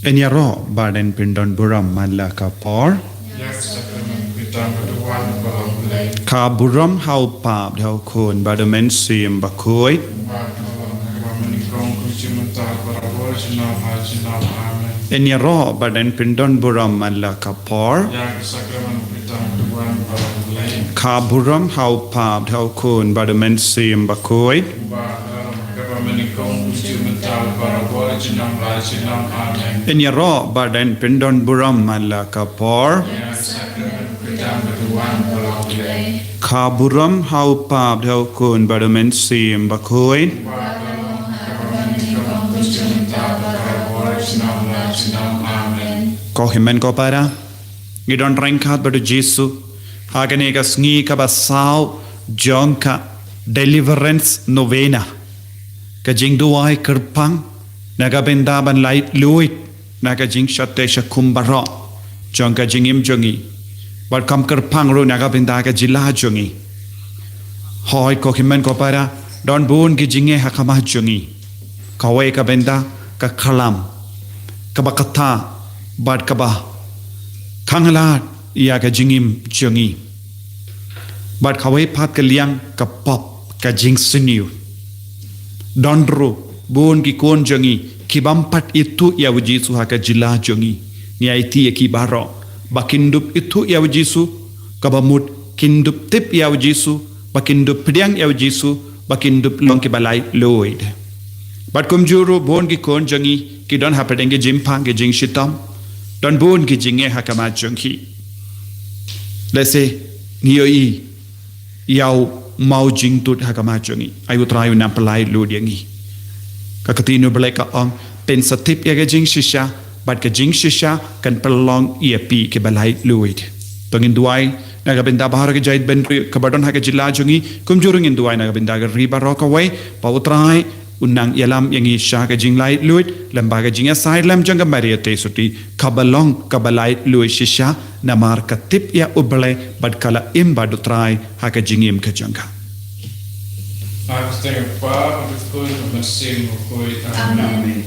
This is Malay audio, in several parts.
Enyaro baden pindon buram mala ka por Ka buram hau pap hau kon badamen sim bakhuid Enyaro baden pindon buram mala ka por Ka buram hau pap hau kon badamen sim bakhuid Enyaro baden pindon buram mala ka por Ka buram hau pap hau kon badamen sim bakhuid Ko himen ko para Ngidon rengkat badu Jisu Hagane ka Sngi ka basau JONG ka deliverance Nobena Ka Jingduai kerpang Naga bendaban lait luit Naga jing shatte shakumbara JONG ka jingim jongi Bad kam kerpang ru naga bendaga jila jongi Hoi ko himen ko para Don bun ki jinge hakama jongi Kawe ka benda ka kalam Ka bakata Bad ka ba Kanglat Ia ka jingim jongi Bad kawe pat ka liang ka pop Ka Jingshimnoh Dondro Bun ki kon jongi Kibampat itu ya Jisu haka jila jongi Ni aiti ya kibaro Bakindup itu ya Jisu Kabamut kindup tip ya Jisu Bakindup pediang ya Jisu Bakindup long kibalai loid Bad kumjuru bon ki kon jongi Ki don hapadenge jimpang ke jingshitam Don bon ki jinge hakama jongi Let's say Niyoi Yau mau jing tut hakama jongi Ayu trayu nampalai lo diangi Kakatino belai ka ong pen satip ya ka jing shisha Bad ka jing shisha kan pelong ia pi ke balai luid Tongin duai naga benda bahar ke jahit ben kabadon haka jila jongi Kumjurungin duai naga benda ka riba roka way Pau trai unang ialam yang isha ka jing lai luid Lembaga jing asai lam jang ka Maria Theisotti Kabalong kabalai luid shisha Namar ka tip ya ubale Bad kala imba du trai haka jingim ka jangka Sngewbha Bakhuid mesin Bakhuid Amen.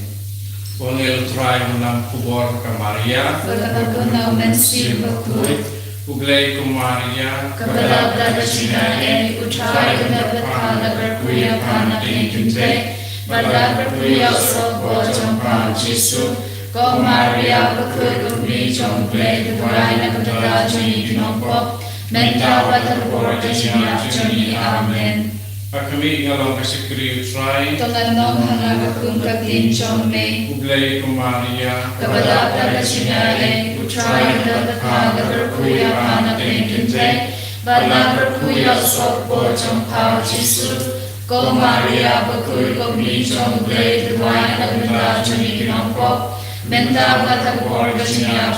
Onel try menang kubor Ka Maria. Bakhuid mesin Bakhuid. Uglay Ka Maria. Kabala Jingkren utray na betala berkuya pana Jingkren. Bala berkuya sobo jompa Jisu. Ka Maria Bakhuid umi jomple durai na kadala Jingshimnoh. Menta batabor Jingshimnoh. Amen. Kami ngalong kasikri utray. Tonganong hangagakung katin jome. Uglay Ka Maria. Kabala Jingkren utray na betala berkuya pana Jingkren. Bala berkuya sobo jompa Jisu. Ka Maria Bakhuid umi jomple durai na kadala Jingshimnoh. Menta batabor Jingshimnoh.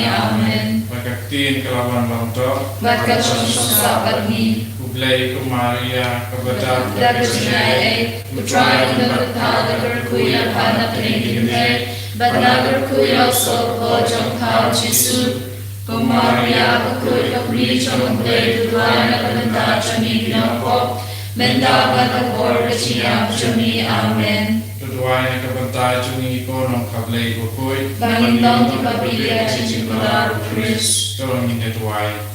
Amen. Pagkaktiin kalawan lantok. Bakachong sabat ni. Uglay Ka Maria. Kabala Jingkren utray na betala berkuya pana Jingkren. Bala berkuya sobo jompa Jisu. Ka Maria Bakhuid umi jomple durai na kadala Jingshimnoh. Menta batabor Jingshimnoh. Amen. Tuduay na kabantay tungi ko ng kaglay Bakhuid. Bangintong ipabilia Jingshimnoh Chris. Tolong ini tuay.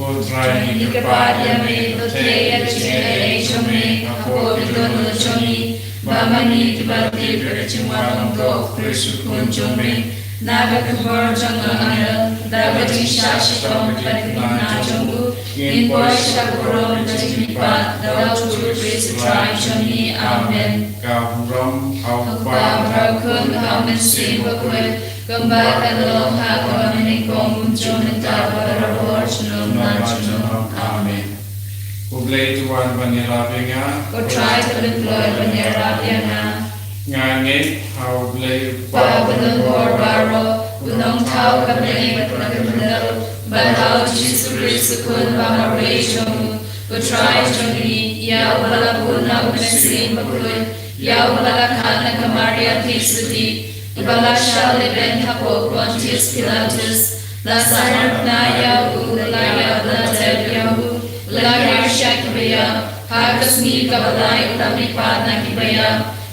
Ko try Ni kepada me Mathew Jingkren Jome ako Dohnud Joby Bamani dibati berjumpa go Chris kun Jome naga kubur jangan daga Shaphang Ka Maria Theisotti in boy shakuro Jipa daw Chris try Joby. Amen. Ka buram hau Bakun mesin Bakhuid Kembali lo hak menikung junta berabor Shillong. Amen. Uglay tuan banirapinga. Ko try to deploy banirapinga. Ngin hau uglay Pabulong barbaro Unong tau kami pagkakabunal Balaw Jisu Kun Bamaration Ko try Joby Yaw balabuna mesin Bakhuid Yaw balakana Ka Maria Theisotti Ibala Shaliben Hapo Pontius Pilatus Lazarus Nayahu Laya Blateyahu Laya Shakibaya Hakas ni Kabalay Ulamipad na Kibaya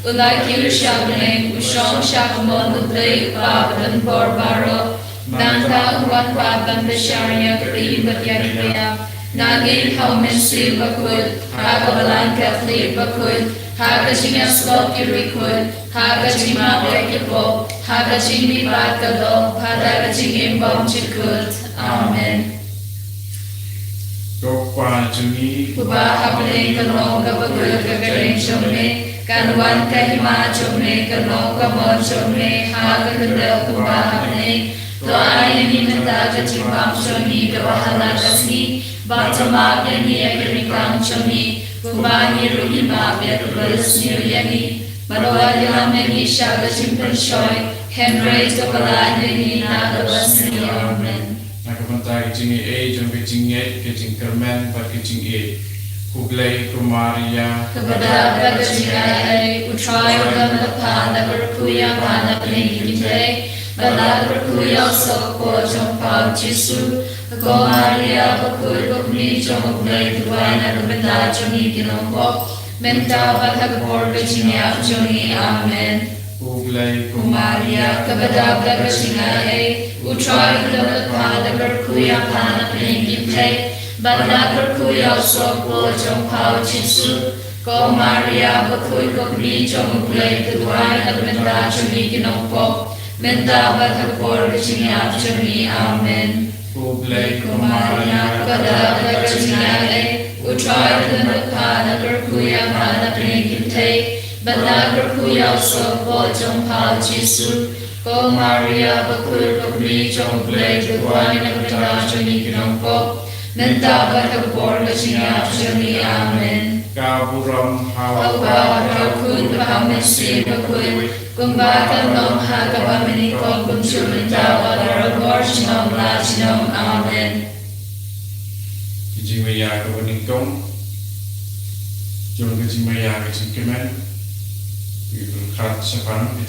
Ulai Shabneng, Ushong Shakamon, the Blade, Babadan Borbaro, Nanta, Uwan Baban, the Sharia, Kri, Bakyakaya, Nagin, Haumensi, Bakhuid, Hagabalanka, Fleet, Bakhuid, Hagajingaslop, Yurikud, Hagajima, Bekipo, Hagajimi Bakado, Hadagajim Bomchikud. Amen. Kwah Jungi, Kuba Habling, Kanong, Bakhuid, Gagarin, Jome, Kanwan Kahima, Jome, Kanong, Kamon, Jome, Hagakadel, Kuba Habling, to ayani nataga Jimbam Jomi, Gabahala Gasni, Batama, Yani, Agrikan Jomi, Kubani, Ruhima, Bekus, New Yani, Maroya, Many Shaga Jingkren St, Henry, Tobalani, Nagabasni, Amen. Nakapantai Jingngeit, Joby Jingngeit, Ka Jingkren, Ka Jingngeit, Kublai Ka Maria Kepada Bakajingai, Utrai, Gamapa, Naberkuya, Mana, Bneng, Bala berkuya sopo jompa Jisu, Ka Maria Bakhuid Bakhuid jom blai tuai na Nobena Joby Ginombo, Menta Bakakor Gajinya Joby Amen. Kublai Ka Maria kepada Bakajingai, Utrai Gamapa berkuya Mana Bneng, Bala berkuya sopo jompa Jisu, Ka Maria Bakhuid Bakhuid jom blai tuai na Nobena Joby Ginombo. Menta Bakakor Gajinya Joby Amen. Kublai Ka Maria kepada Bakajingai, Utrai Gamapa berkuya Mana Bneng, Bala berkuya sopo jompa Jisu, Ka Maria Bakhuid Bakhuid jom blai tuai na Nobena Joby Ginombo, Menta Bakakor Gajinya Joby Amen. Kaburam Hawa Bakhuid Bakhuid Bakhuid Kumbatan Nom Hakabamini Kong Bunchuminta Wadaragor Shillong La Shillong Amen. Jingmaya Ka Bneng Jong Jingmaya Ka Jingkren, Khat Shaphang Ka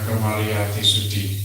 Ka Maria Theisotti,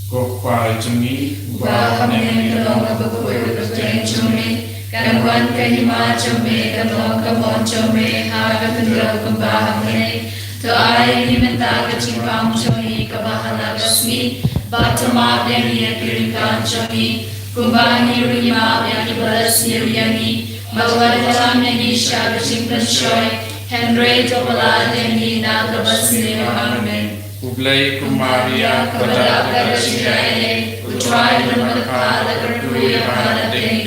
Kwah Jungi, Bneng Kalong Bakhuid Bneng Joby, Kanwan Kahima Joby, Kalong Kamon Joby, Hagakandel Kumbah Bneng, to ayani menta Jimbam Joby, Kabahala Gasmi, Batama Bneng Agrikan Joby, Kumbani Rima, Yakibas Niruyani, Mawala Mengi Shaga Jingkren St, Henry Topala Dengi Nagabas Nir Amen. Kublai Ka Maria kepada Bakajingai, Utrai Gamapa berkuya Mana Bneng,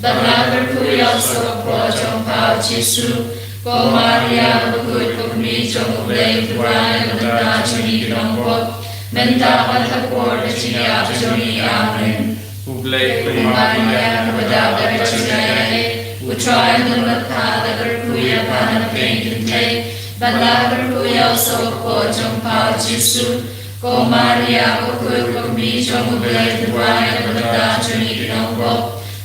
Bala berkuya sopo jompa Jisu, Ka Maria Bakhuid Bakhuid jom blai tuai na Nobena Joby Ginombo, Menta Bakakor Gajinya Joby Amen. Kublai Ka Maria kepada Bakajingai, Utrai Gamapa berkuya Mana Bneng, Bala berkuya sopo jompa Jisu, Ka Maria Bakhuid Bakhuid jom blai tuai na Nobena Joby Ginombo,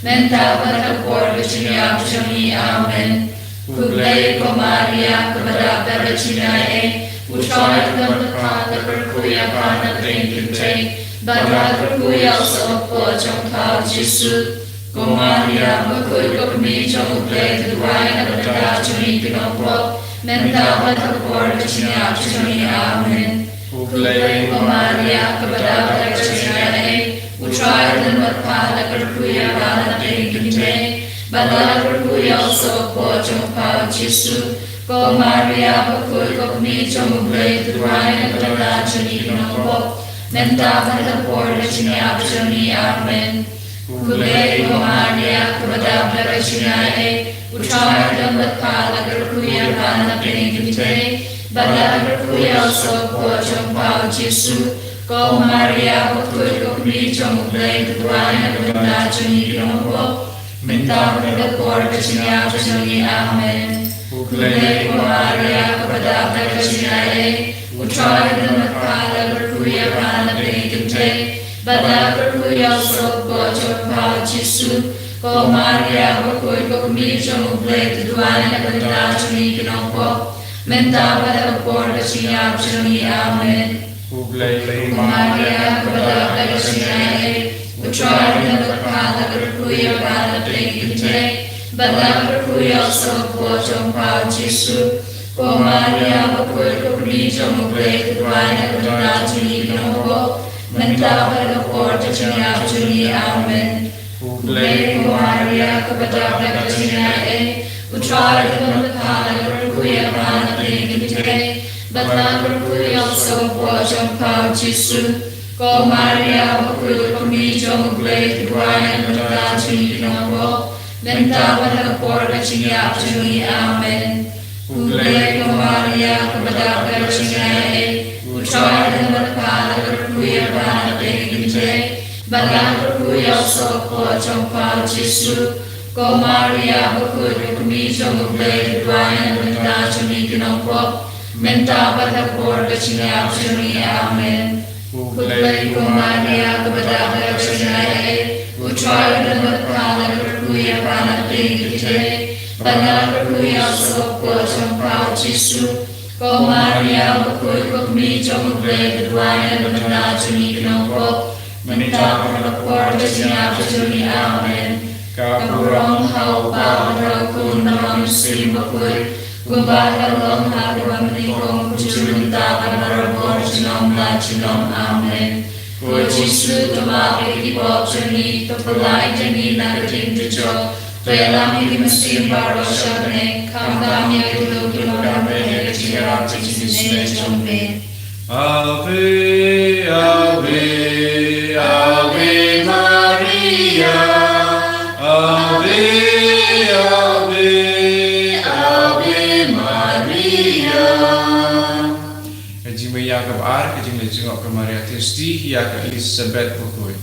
Menta Bakakor Gajinya Joby Amen. Kublai Ka Maria kepada Bakajingai, Utrai Gamapa berkuya Mana Bneng, Bala berkuya sopo jompa Jisu, Ka Maria Bakhuid Bakhuid jom blai tuai na Nobena Joby Ginombo, Menta Bakakor Gajinya Joby Amen. Kublai Ka Maria kepada Bakajingai, Utrai Gamapa berkuya Mana Bneng, Bala berkuya sopo jompa Jisu, Ka Maria Bakhuid Bakhuid jom blai tuai na Nobena Joby Ginombo, Menta Bakakor Gajinya Joby Amen. Kublai Ka Maria kepada Bakajingai, Utrai Gamapa berkuya Mana Bneng, Bala berkuya sopo jompa Jisu, Ka Maria Bakhuid Bakhuid jom blai tuai na Nobena Joby Ginombo, Menta Bakakor Gajinya Joby Amen. Kublai Ka Maria kepada Bakajingai, Utrai Gamapa berkuya Mana Bneng, Bala berkuya sopo jompa Jisu, Ka Maria Bakhuid Bakhuid jom blai tuai na Nobena Joby Ginombo, Menta Bakakor Gajinya Joby Amen. Kublai Ka Maria kepada Bakajingai, Utrai Gamapa berkuya Mana Bneng, Bala berkuya sopo jompa Jisu, Ka Maria Bakhuid Ka Jong Blade Divine Ka Jingngeit Menta Bakor Jingab Juni Amen. Blade Ka Maria Ka Jingngeit Utrai Ka Kuya Pana Jingkren Batla Kuya So Kwa Jong Ka Jisu Ka Maria Bakhuid Ka Jong Blade Divine Ka Jingngeit Menta Bakor Jingab Juni Amen. Blade Ka Maria Ka Jingngeit Utrai Ka Kuya Pana Jingkren Batla Kuya So Kwa Jong Ka Jisu Ka Maria Bakhuid Ka Jong Blade Divine Ka Jingngeit Menta Bakor Jingab Juni Amen. Blade Ka Maria Ka Jingngeit Utrai Ka Kuya Pana Jingkren Batla Kuya So Kwa Jong Ka Jisu Ka Maria Bakhuid Ka Jong Blade Divine Ka Jingngeit Menta Bakor Jingab Juni Amen. Ka Rong Hau Pa Ra Kun Nam Sim Bakhuid Kuba Rong Ha Ram Ni Kong Jumta Ka Jinom La Jinom Amen. Ko Jisu Tama Ki Bob Jani To Polai Jani Na Jin Jo Pelam Ki Musim Baro Shabne Kam Kam Ya Kulo Kulo Ramne Jiarap Jisne Joby. Ave, Ave, Ave Maria. Ave, Ave, Ave Maria. Ka Jingngeit Ka Jingngeit Ka Maria Theisotti Ka Elizabeth Bakhuid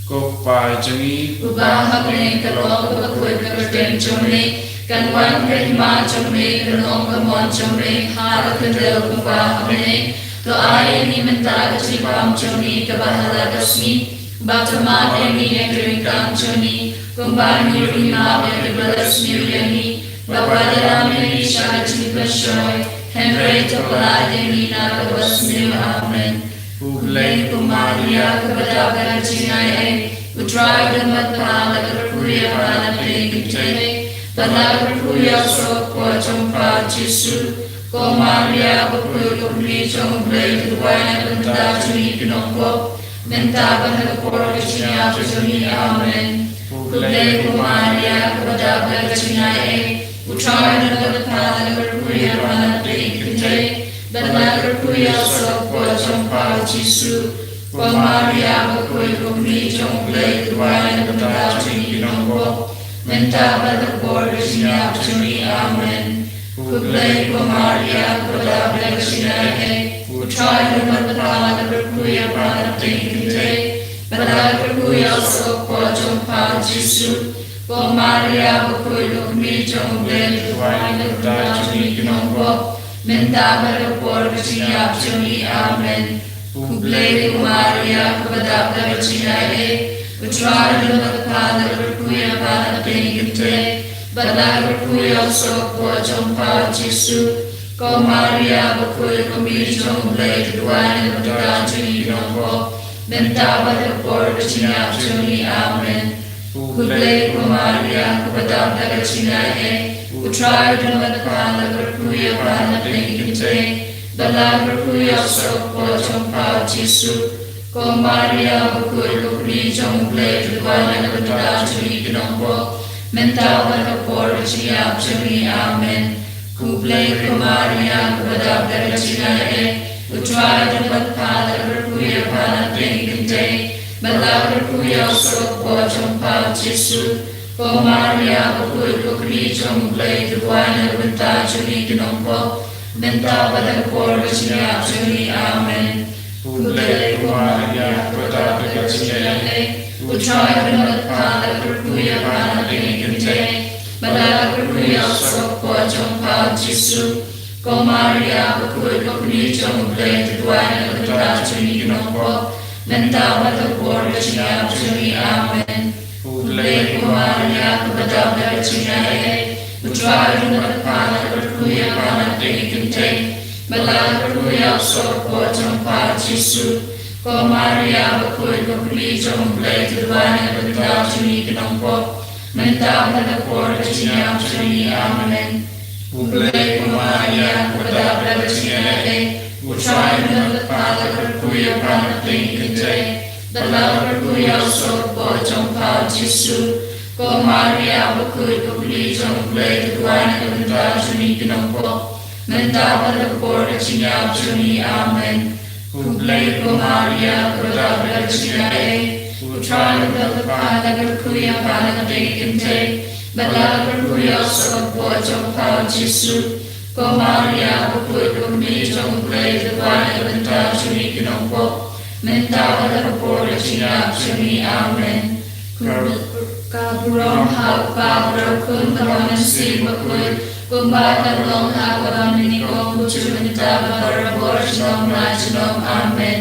Ko Pa Jangi Ubah Bneng Ka Bakhuid Ka Joby Kan Wan Ka Ma Joby Ka Nong Ka Mon Joby Har Ka Del Ka Bneng To Ai Ni Menta Ka Jibam Joby Ka Bahala Ka Smi Batama Eni Ekring Kam Joby Kumbani Rima Ka Balas Miryani Babadala Meni Shaka Jibla Shoy Henry To Palade Na Ka Basmi Amen. Blade Ka Maria Ka Jingngeit Utrai Ka Ka Kuya Pana Jingkren Batla Kuya So Kwa Jong Ka Jisu Ka Maria Bakhuid Ka Jong Blade Divine Ka Jingngeit Menta Bakor Jingab Juni Amen. Blade Ka Maria Ka Jingngeit Utrai Ka Kuya Pana Jingkren Batla Kuya So Kwa Jong Ka Jisu Ka Maria Bakhuid Ka Jong Blade Divine Ka Jingngeit Menta Bakor Jingab Juni Amen. Blade Ka Maria Ka Jingngeit Utrai Ka Kuya Pana Jingkren Batla Kuya So Kwa Jong Ka Jisu Ka Maria Bakhuid Ka Jong Blade Divine Ka Jingngeit Menta Bakor Jingab Juni Amen. Blade Ka Maria Ka Jingngeit Utrai Ka Kuya Pana Jingkren Batla Kuya So Kwa Jong Ka Jisu Ka Maria Bakhuid Ka Jong Blade Divine Ka Jingngeit Menta Bakor Jingab Juni Amen. Blade Ka Maria Ka Jingngeit Utrai Ka Kuya Pana Jingkren Batla Kuya So Kwa Jong Ka Jisu Ka Maria Bakhuid Ka Jong Blade Divine Ka Jingngeit Menta Bakor Jingab Juni Amen. Blade Ka Maria Ka Jingngeit Utrai Ka Kuya Pana Jingkren Batla Kuya So Kwa Jong Ka Jisu Ka Maria Bakhuid Ka Jong Blade Divine Ka Jingngeit Menta Bakor Jingab Juni Amen. Blade Ka Maria Ka Jingngeit Utrai Ka Kuya Pana Jingkren Batla Kuya So Kwa Jong Ka Jisu Ka Maria Bakhuid Ka Jong Blade Divine Ka Jingngeit Menta Bakor Jingab Juni Amen. Blade Ka Maria Ka Jingngeit Utrai Ka Kuya Pana Jingkren Batla Kuya So Kwa Jong Ka Jisu Ka Maria Bakhuid Ka Jong Blade Divine Ka Jingngeit Menta Bakor Jingab Juni Amen. Kublai Kumaya Kuda Bradachingale, Utrai Nalapala Kuya Panating Kinte, Bala Kuya Sopo Jongpa Jisu, Ko Maria Bakhuid Kubli Jongplay Duana Kunda Juni Kinongpo, Mendabala Borda Chinyab Juni Amen. Kublai Kumaria Kuda Bradachingale, Utrai Nalapala Kuya Panating Kinte, Bala Kuya Sopo Jongpa Jisu, Ko Maria Bakhuid Kubli Jongplay Duana Kunda Juni Kinongpo, Mendabala Borda Chinyab Juni Amen. Kaburong Hagpabro Kun Karonan Si Bakhuid, Kumbata Long Hagparam Ninikong Kuchumita Barabor Shillong Rajilong Amen.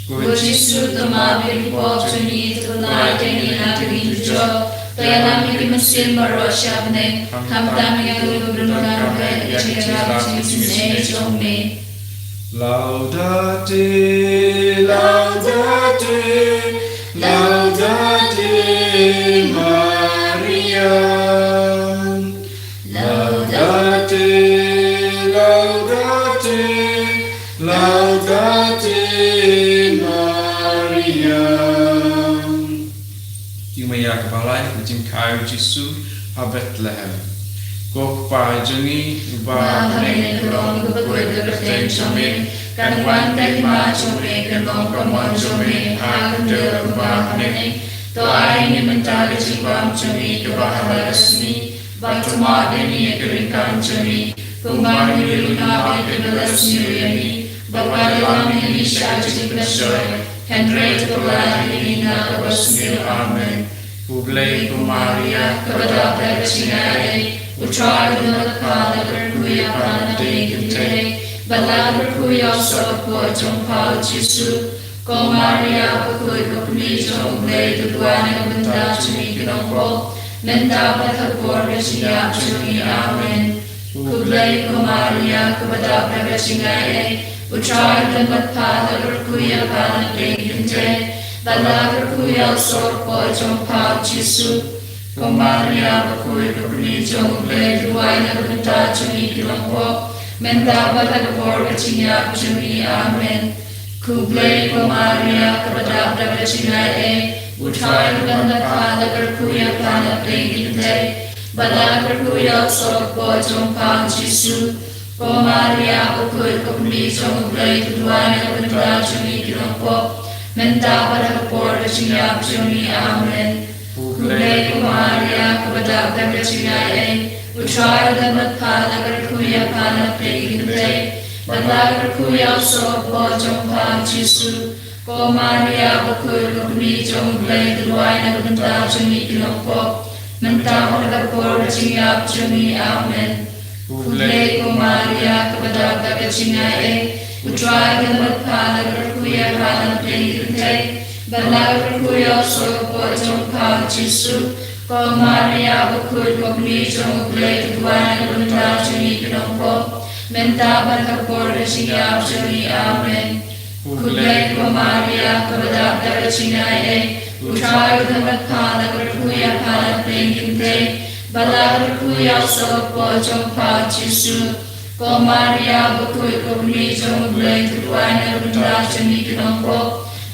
Jisu Tumabi Pop Juni Tulai Teni Nakini Jo, Tayanami Kimasin Baro Shabne, Hamdami Yalubrungan Red HRRC JONG. Laudate, laudate, laudate Maria. Laudate, laudate, laudate Maria. Timaya kabalai Jingkren Jisu ha Bethlehem. Kok pa Jengi Uba Bneng Long Bakhuid Berteng Joby, Kan Wan Tek Ma Joby, Kan Long Pramon Joby, Ha Kendo Uba Bneng, To Ai Ni Mentari Jibam Joby, Kiba Resmi, Batuma Deni Keringkan Joby, Kumbar Niluna Bekebelas Nuyani, Bakwadalam Ni Shaji Besoy, Hendrei Tepulai Nina Kabasnil Amen. Kublai Kumaria Kabada Berchinare, Utrai Nalapala Kuya Panating Kinte, Bala Kuya Sopo Jongpa Jisu, Ko Maria Bakhuid Kubli Jongplay Duana Kunda Juni Kinongpo, Mendabala Kabor Berchinyab Juni Amen. Kublai Kumaria Kabada Berchinare, Utrai Nalapala Kuya Panating Kinte, Bala Kuya Sopo Jongpa Jisu, Ko Maria Bakhuid Kubli Jongplay Duana Kunda Juni Kinongpo, Mendabala Kabor Berchinyab Juni Amen. Kublai Kumaria Kabada Berchinare, Utrai Nalapala Kuya Panating Kinte, Bala Kuya Sopo Jongpa Jisu, Ko Maria Bakhuid Kubli Jongplay Duana Kunda Juni Kinongpo, Mendabala Kabor Berchinyab Juni Amen. Kublai Kumaria Kabada Berchinare, Utrai Nalapala Kuya Panating Kinte, Bala Kuya Sopo Jongpa Jisu, Ko Maria Bakhuid Kubli Jongplay Duana Kunda Juni Kinongpo, Mendabala Kabor Berchinyab Juni Amen. Kublai Kumaria Kabada Berchinare, Utrai Nalapala Kuya Panating Kinte, Bala Kuya Sopo Jongpa Jisu, Ko Maria Bakhuid Kubli Jongplay Duana Kunda Juni Kinongpo, Mendabala Kabor Berchinyab Juni Amen. Kublai Kumaria Kabada Berchinare, Utrai Nalapala Kuya Panating Kinte, Bala Kuya Sopo Jongpa Jisu, Ko Maria Bakhuid Kubli Jongplay Duana Kunda Juni Kinongpo,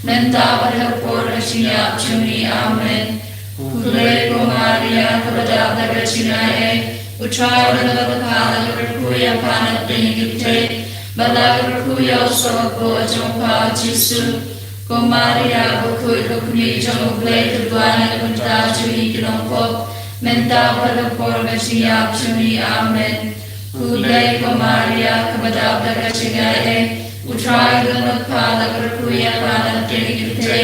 Mendabala Kabor Berchinyab Juni Amen. Kublai Kumaria Kabada Berchinare, Utrai Nalapala Kuya Panating Kinte, Bala Kuya Sopo Jongpa Jisu, Ko Maria Bakhuid Kubli Jongplay Duana Kunda Juni Kinongpo, Mendabala Kabor Berchinyab Juni Amen. Kublai Kumaria Kabada Berchinare, Utrai Nalapala Kuya Panating Kinte,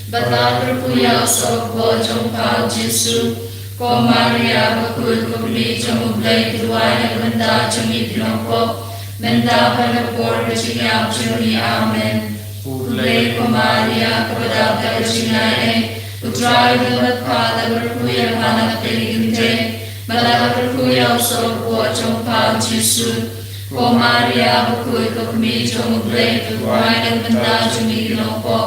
Bala Kuya Sopo Jongpa Jisu, Ko Maria Bakhuid Kubli Jongplay Duana Kunda Juni Kinongpo, Mendabala Kabor Berchinyab Juni Amen. Kublai Kumaria Kabada Berchinare, Utrai Nalapala Kuya Panating Kinte, Bala Kuya Sopo Jongpa Jisu, Ko Maria Bakhuid Kubli Jongplay Duana Kunda Juni Kinongpo,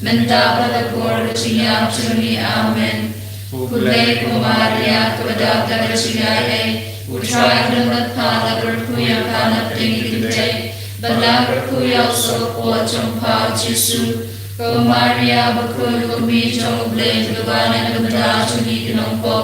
Mendabala Kabor Berchinyab Juni Amen. Kublai Kumaria Kabada Berchinare, Utrai Damat Pala Berkuya Kana Pingite, Bala Berkuya So Po Jong Pa Jisu, Ka Maria Bakhuid Kumi Jong Blade Gavana Gavana Chuni Kinong Po,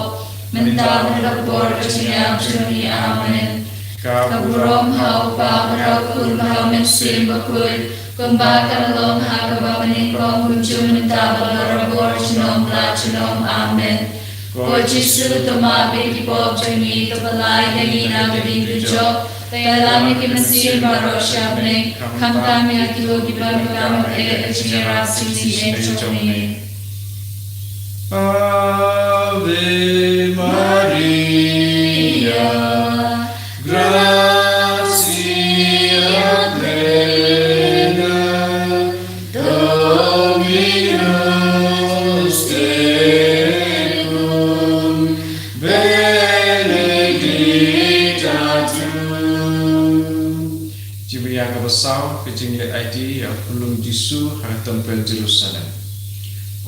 Mental Labor Chiniam Chuni Amen. Kaburom Hau Pa Harakul Mahamen Sim Bakhuid, Kumbaka Long Hakabamaning Kong Kunjum Mentabal Rabor Chinom La Chinom Amen. Ko Jisu Tomabi Kibob Jangi Tabalai Yagina Gadi Jo, Tayalami Kimasir Barosha Bneng, Kamtami Akilo Gibam HRRC Mawkhlam. Ave Maria, gratia plena, Dominus tecum, benedicta tu. Jisu Ka Besar, Ka Jingngeit IT, Ulung Jisu, Hari Tempel Jerusalem.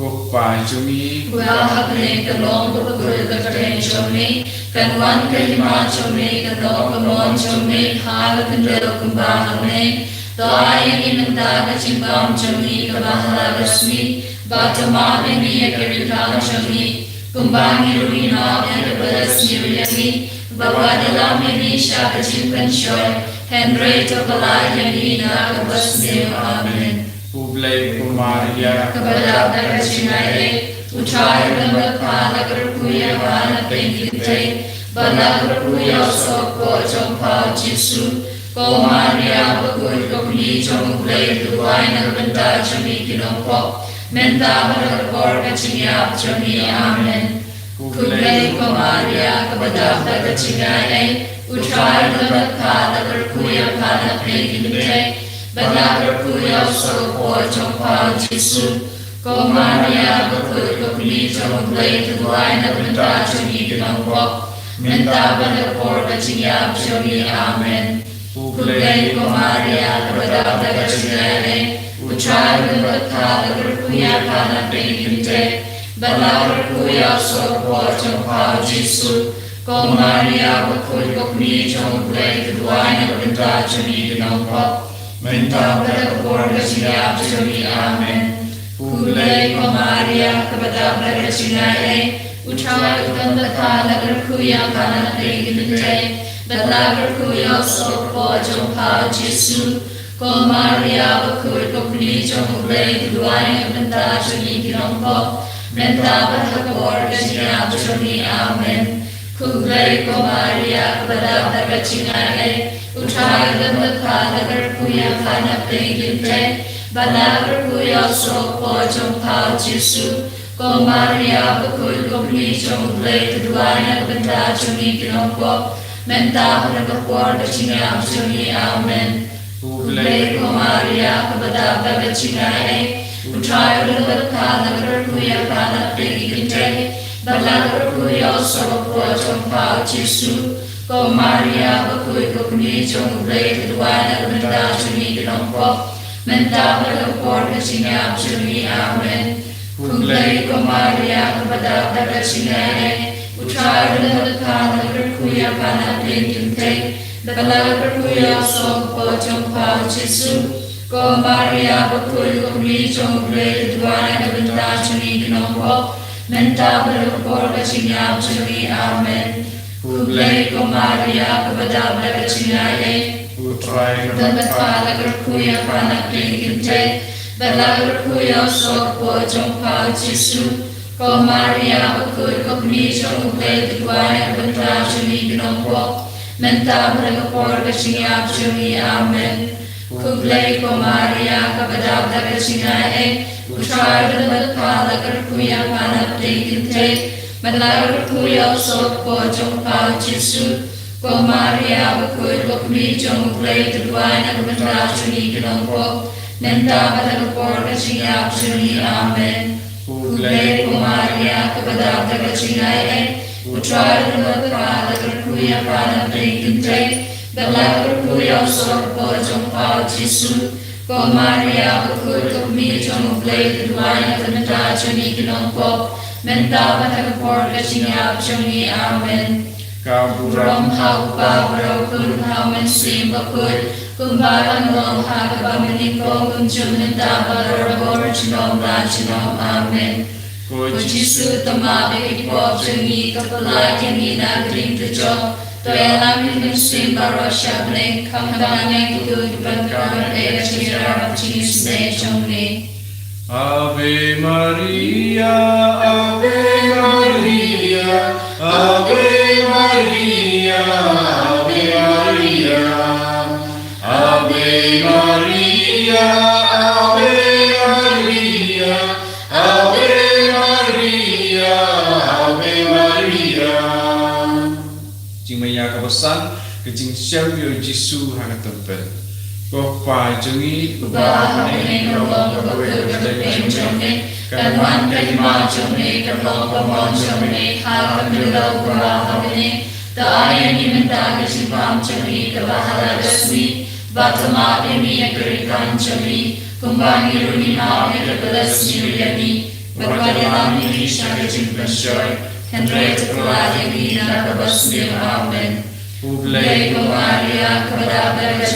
Kwah Joby, Kwah Bneng Kalong Bakhuid Katen Joby, Kanwan Kalima Joby, Kanong Kamon Joby, Hala Kandel Kumbang Bneng, Doayan Inanda Kachimbang Joby, Kabahala Rasmi, Batama Bneng Kirikal Joby, Kumbang Irina Yadabalas Niriyami, Bawadalam Yanisha Kachimkan Shoy, Henry Tobalai Yanina Kabas Neo Amen. Publik Maria, Kabadab na Kachingay, Utray Damat Pala Berkuya Kana Pingite, Bala Berkuya Soko Jong Pa Jisu, Ka Maria Bakhuid Kumi Jong Blade Duway Nagbanta Jami Kinong Po, Menta Baragor Kachingyap Jami Amen. Kublay Ka Maria, Kabadab na Kachingay, Utray Damat Pala Berkuya Kana Pingite, Bala Berkuya Soko Jong Pa Jisu, Ka Maria Bakhuid Kumi Jong Blade Duway Nagbanta Jami Kinong Po, Menta Baragor Kachingyap Jami Amen. Kublay Ka Maria, Kabadab na Kachingay, Utray Damat Pala Berkuya Kana Pingite, Bala Berkuya Soko Jong Pa Jisu, Ka Maria Bakhuid Kumi Jong Blade Duway Nagbanta Jami Kinong Po, Menta Baragor Kachingyap Jami Amen. Kublay Ka Maria, Kabadab na Kachingay, Utray Damat Pala Berkuya Kana Pingite, Bala Berkuya Soko Jong Pa Jisu, Ka Maria Bakhuid Kumi Jong Blade Duway Nagbanta Jami Kinong Po, Menta Baragor Kachingyap Jami Amen. Kublay Ka Maria, Kabadab na Kachingay, Utray Damat Pala Berkuya Kana Pingite, Bala Berkuya Soko Jong Pa Jisu, Ka Maria Bakhuid Kumi Jong Blade Duway Nagbanta Jami Kinong Po, Menta Baragor Kachingyap Jami Amen. Kublay Ka Maria, Kabadab na Kachingay, Utray Damat Pala Berkuya Kana Pingite, Bala Berkuya Soko Jong Pa Jisu, Ka Maria Bakhuid Kumi Jong Blade Duway Nagbanta Jami Kinong Po, Menta Baragor Kachingyap Jami Amen. Kublay Ka Maria, Kabadab na Kachingay, Utray Damat Pala Berkuya Kana Pingite, Bala Berkuya Soko Jong Pa Jisu, Ka Maria Bakhuid Kumi Jong Blade Duway Nagbanta Jami Kinong Po, Menta Baragor Kachingyap Jami Amen. Kublay Ka Maria, Kabadab na Kachingay, Utray Damat Pala Berkuya Kana Pingite, Bala Berkuya Soko Jong Pa Jisu, Ka Maria Bakhuid Kumi Jong Blade Duway Nagbanta Jami Kinong Po, Menta Baragor Kachingyap Jami Amen. Kublay Ka Maria, Kabadab na Kachingay, Utray Damat Pala Berkuya Kana Pingite, Bala Berkuya Soko Jong Pa Jisu, Ka Maria Bakhuid Kumi Jong Blade Duway Nagbanta Jami Kinong Po, Menta Baragor Kachingyap Jami Amen. Kublay Ka Maria, Kabadab na Kachingay, Utray Damat Pala Berkuya Kana Pingite, Bala Berkuya Soko Jong Pa Jisu, Ka Maria Bakhuid Kumi Jong Blade Duway Nagbanta Jami Kinong Po, Menta Baragor Kachingyap Jami Amen. Ka buram hau pa bro kun hau men sim bakhuid kumbaran long ha ka bamini ko kun chumin ta barabor chinom la chinom amen ko Jisu tama be ko Sngi ka pala kani na gring te jo to elam min sim baro shabne kam bane ku bankar e HRRC Mawkhlam Ave Maria, Ave Maria, Ave Maria, Ave Maria, Ave Maria, Ave Maria, Ave Maria, Ave Maria. Jingmaya kawasan ke Jingshimnoh Jisu hang temple. Ko pa jungi ba ne ko ba ko de jong kan wan kai ma jong ne kan lo ko ma jong ne ha kan de lo ko ba ha ne ta ai ni men ta ke si pam jong ne ka ba ha la sni ba ta ma de ni ke kan jong ne ko ba ni ru ni ma ne ka la sni ya ni ba ka de la ni sha ke jing kan joy kan re ta ko la de ni na ka ba sni amen Ublay ko Maria ka ba da ka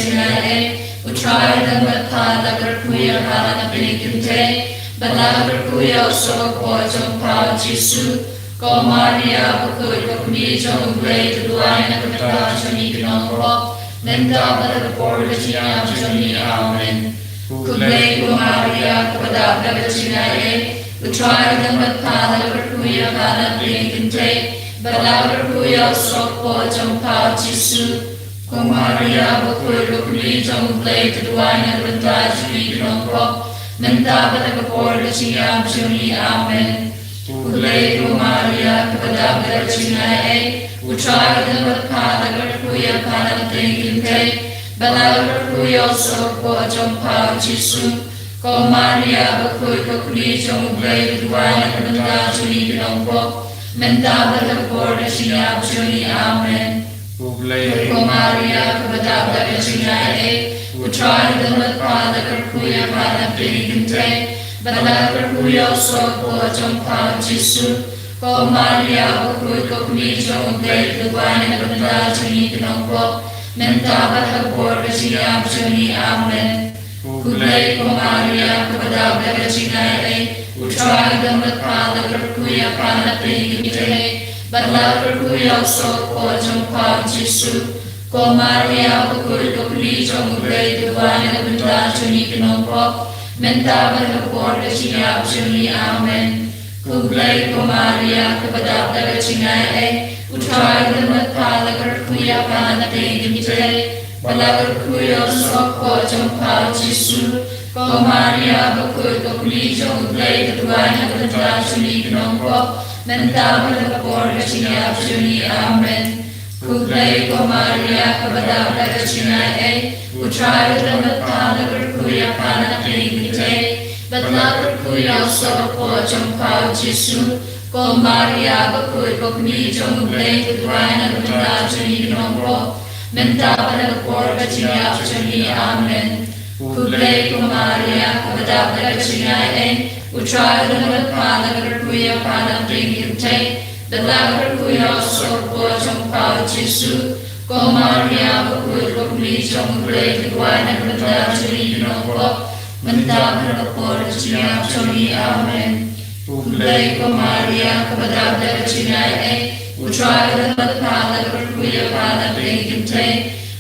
Utrai dan batha lagar kuya hala piniginte, balagar kuya so ko jong pa Jisu, ko Maria Bakhuid ko mi jong blay tuduay na kata joni ginongro, menta balagar por gajiya joni amen. Kublay ko Maria kabada gajinaye, utrai dan batha lagar kuya hala piniginte, balagar kuya so ko jong pa Jisu. Ko Maria Bakhuid ko mi jong blay tuduay na kata joni ginongro, menta balagar por gajiya joni amen. Kublay ko Maria kabada gajinaye, utrai dan batha lagar kuya hala piniginte, balagar kuya so ko jong pa Jisu. Ko Maria Bakhuid ko mi jong blay tuduay na kata joni ginongro, menta balagar por gajiya joni amen. Kublay ko Maria kabada gajinaye, utrai dan batha lagar kuya hala piniginte, balagar kuya so ko jong pa Jisu. Ko Maria Bakhuid ko mi jong blay tuduay na kata joni ginongro, menta balagar por gajiya joni amen. Kublay ko Maria kabada gajinaye, utrai dan batha lagar kuya hala piniginte, balagar kuya so ko jong pa Jisu. Ko Maria Bakhuid ko mi jong blay tuduay na kata joni ginongro, menta balagar por gajiya joni amen. Kublay ko Maria kabada gajinaye, utrai dan batha lagar kuya hala piniginte, balagar kuya so ko jong pa Jisu. Ko Maria Bakhuid ko mi jong blay tuduay na kata joni ginongro, menta balagar por gajiya joni amen. Kublay ko Maria kabada gajinaye, utrai dan batha lagar kuya hala piniginte, balagar kuya so ko jong pa Jisu. Ko Maria Bakhuid ko mi jong blay tuduay na kata joni ginongro, menta balagar por gajiya joni amen. Kublay ko Maria kabada gajinaye, utrai dan batha lagar kuya hala piniginte, balagar kuya so ko jong pa Jisu. Ko Maria Bakhuid ko mi jong blay tuduay na kata joni ginongro, menta balagar por gajiya joni amen. Kublay ko Maria kabada gajinaye, utrai dan batha lagar kuya hala piniginte,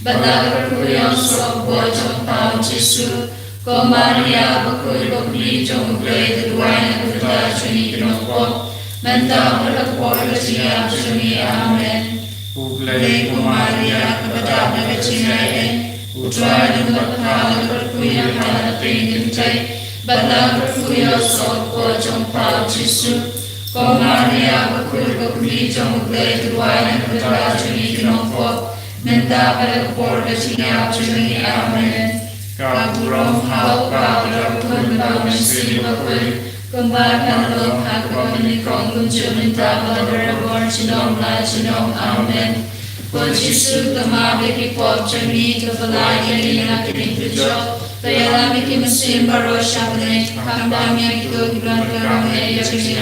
balagar kuya so ko jong pa Jisu. Ko Maria Bakhuid ko mi jong blay tuduay na kata joni ginongro, menta balagar por gajiya joni amen. Kublay ko Maria kabada gajinaye, utrai dan batha lagar kuya hala piniginte, balagar kuya so ko jong pa Jisu. Ko Maria Bakhuid ko mi jong blay tuduay na kata joni ginongro, menta balagar por gajiya joni amen. Ka buram hau pa bro kun hau men sim bakhuid, kumbaran long ha ka bamini ko kun chumin ta balagar por chinom la chinom amen. Ko Jisu tama be ki po joni ka balay kani na kini jo, Kaya ki masim baro shabne, kambang yang itu gibran karang HRRC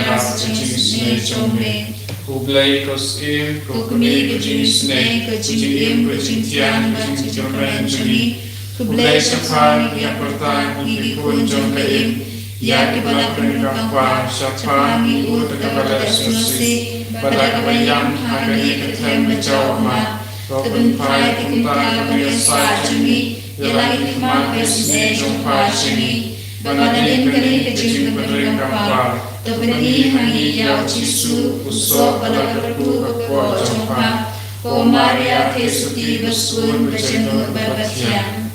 Mawkhlam. Ublay Kosim, Kukumi, Kajing Snake, Kajing Im, Kajing Tian, Kajing Jingkren St, Ublay Shaphang Ka Jong Im, Yakibala Kwah, Shaphang Ka Susi, Badakabayam, Hakani Ka Sem Jawma, Phah Ka Maria Theisotti, Yelaki Besne Jongpa Sngi, Banadin Kane Ka Jingkren St, Nobena Hangi Yao Jisu, Usop Balakapu Kwah Jongpa, Ka Maria Theisotti Basun Bajenur Babathian.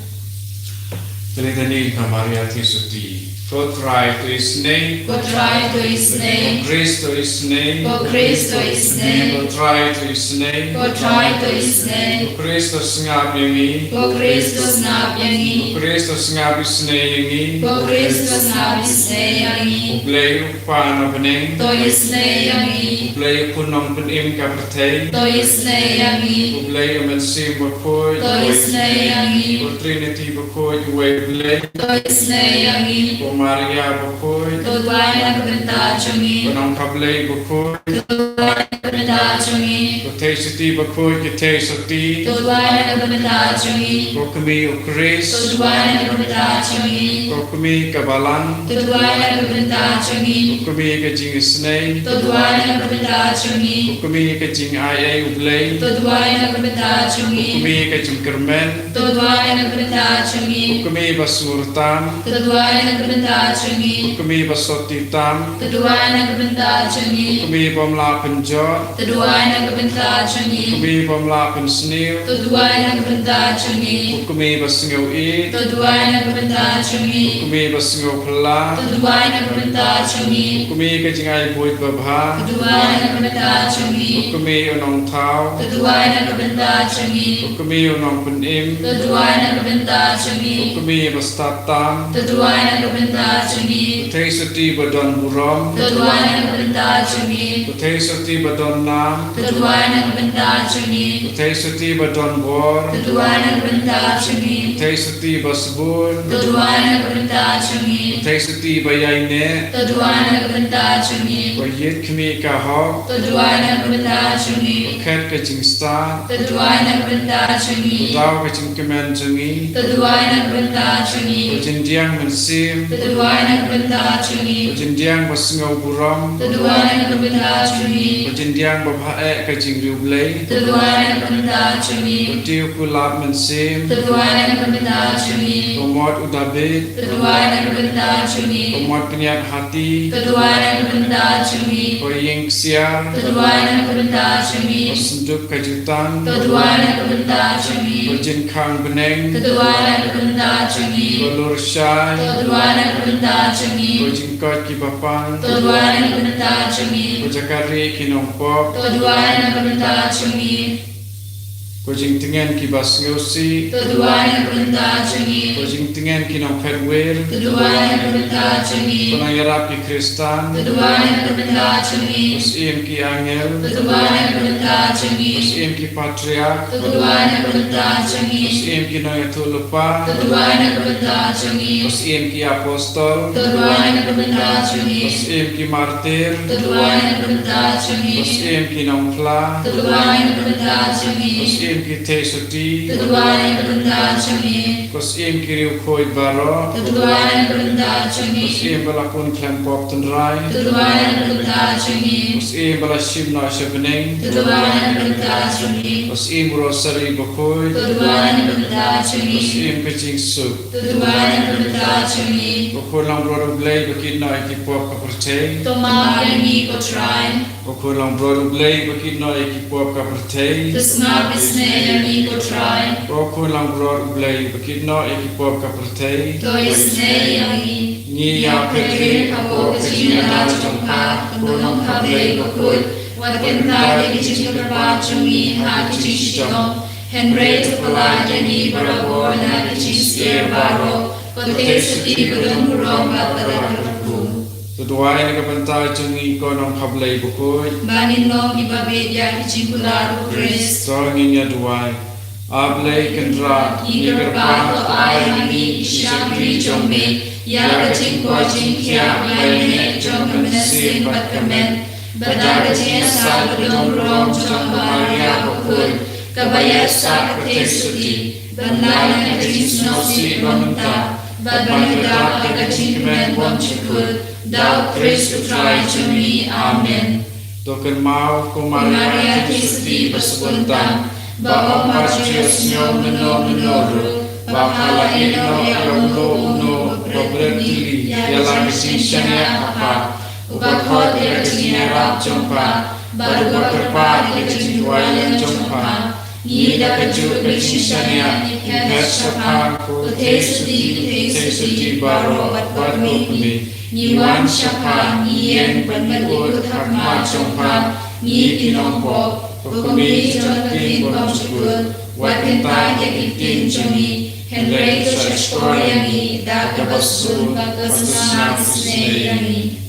LITANY Ka Maria Theisotti. God try to His name. God try to His name. God grace to His name. God grace to His name. God try to His name. God try to His name. God grace to Sngewbha. God grace to Sngewbha. God grace to Sngewbha Sngi. God grace to Sngewbha Sngi. Ublay upana Bneng. To His name. Ublay punong Bneng Ka Prathei. To His name. Ublay MSFS Bakhuid. To His name. Trinity Bakhuid Ublay. To His name. Ka Maria Bakhuid. To Dwayne Kabenta Chungi. Punong Kablay Bakhuid. To Dwayne Kabenta Chungi. Ka Theisotti Bakhuid Ka Theisotti. To Dwayne Kabenta Chungi. Ka kami To ukris. Dwayne Kabenta Chungi. Ka kami kabalan. To Dwayne Kabenta Chungi. Ka kami ka Jingshimnoh. To Dwayne Kabenta Chungi. Ka kami ka Jingngeit Ublay. To Dwayne Kabenta Ka Chungi. kami ka Jingkren. To Dwayne Kabenta Ka Chungi. kami basurtam. To Dwayne Kabenta Chungi. Ka kami basotitam. To Dwayne Kabenta Ka Chungi. kami pamla penjot. To Dwayne Kabenta Ka Chungi. kami pamla pensniu. To Dwayne Kabenta Chungi. Ka kami Sngewbha. To Dwayne Kabenta Ka Chungi. kami Sngewbha. To Dwayne Kabenta Chungi. Ka kami ka Jingngeit buit babha. To Dwayne Kabenta Chungi. Ka kami unong thau. To Dwayne Kabenta Chungi. Ka kami unong penim. To Dwayne Kabenta Chungi. Ka kami bastatam. To Dwayne Kabenta Chungi. Theisotti badon buram. To Dwayne Kabenta Chungi. Theisotti badon nam. To Dwayne Kabenta Chungi. Theisotti badon bor. To Dwayne Kabenta Chungi. Theisotti basbun. To Dwayne Kabenta Chungi. Theisotti bayaine. To Dwayne Kabenta Chungi. Yit kami ka hok. To Dwayne Kabenta Chungi. Khet ka Jingstan. To Dwayne Kabenta Chungi. Daw ka Jingkren St. To Dwayne Kabenta Chungi. Jindiang mensim. To Dwayne Kabenta Chungi. Jindiang basngau buram. To Dwayne Kabenta Chungi. Jindiang babhae ka Jingrublay. To Dwayne Kabenta Chungi. Tiu kulab mensim. To Dwayne Kabenta Chungi. Umot udabit. To Dwayne Kabenta Chungi. Umot penyat hati. To Dwayne Kabenta Chungi. Ka Iing Ka Sem. To Dwayne Kabenta Chungi. Senjuk kajutan. To Dwayne Kabenta Chungi. Jingkren Bneng. To Dwayne Kabenta Chungi. Lur Shai. To Dwayne Kabenta Chungi. Jingkot kibapan. To Dwayne Kabenta Chungi. Jakari kinompok. To Dwayne Kabenta Chungi. Jingtingen kibas ngeusi. To Dwayne Kabenta Chungi. Jingtingen kinong pedwir. To Dwayne Kabenta Chungi. Kunang iarap ki Kristan. To Dwayne Kabenta Chungi. Usim ki angel. To Dwayne Kabenta Chungi. Usim ki patriark. To Dwayne Kabenta Chungi. Usim ki noyatulupa. To Dwayne Kabenta Chungi. Usim ki apostol. To Dwayne Kabenta Chungi. Usim ki martir. To Dwayne Kabenta Chungi. Usim ki nongkla. To Dwayne Kabenta Chungi. Usim ki Theisotti. To Dwayne Kabenta Chungi. Usim ki riu khoi baro. To Dwayne Kabenta Chungi. Usim balakun klempok tenrai. To Dwayne Kabenta Chungi. Usim balashimno Bneng. To Dwayne Kabenta Chungi. Usim ROSARY Bakhuid. To Dwayne Kabenta Chungi. Usim ka Jisu. To Dwayne Kabenta Chungi. Bakhulang brodublay bakit na ikipop ka pertay. To Mathew ko try. Bakhulang brodublay bakit na ikipop ka pertay. To Sngi Sngi ko try. Bakhulang brodublay bakit na ikipop ka pertay. To Sngi. Ni ya Petri ako kajina na jongpa. Kunong kabe Bakhuid. Wakin tari kajin kerpa chungi ha kajin Shillong. Henry to Paladini barabor na kajin sier baro. Kote sati budong burong batalaku. Tuduay na kapantay chungi ko ng kablay Bakhuid. Banin nong ibabit ya kajin kularo Chris. Tawagin niya duway. Ablay kendra. Ikerpato ay hangi isyang rijong me. Ya kajin ko jing kya mayne jong kamensin pat kamen. Badaga Jia Salvador Rom Jong Maria Bakhuid, Ka Theisotti, Bneng Jingshimnoh si Bamta, Badbanida Ka Jingkren St, Dao Chris Utrai Joby, Amen. Token Mau Ka Maria Theisotti Basbuntan, Ba Mathew Sngewbha, Bakhala ino uno property yalang Jingshimnoh apa Bakhoid iarap Jongpa baru berpa Jingwai Jongpa Nida kaju Jingshimnoh Shaphang Ka Theisotti baro Bakhuid Niwan Shaphang Yen Bakhuid Hakma Jongpa Ni Kinompo Bakumi Joby Bakhuid Wakintai yakitin Joby Henry Shashkoryami Dakabasul Bakasnam Sngi.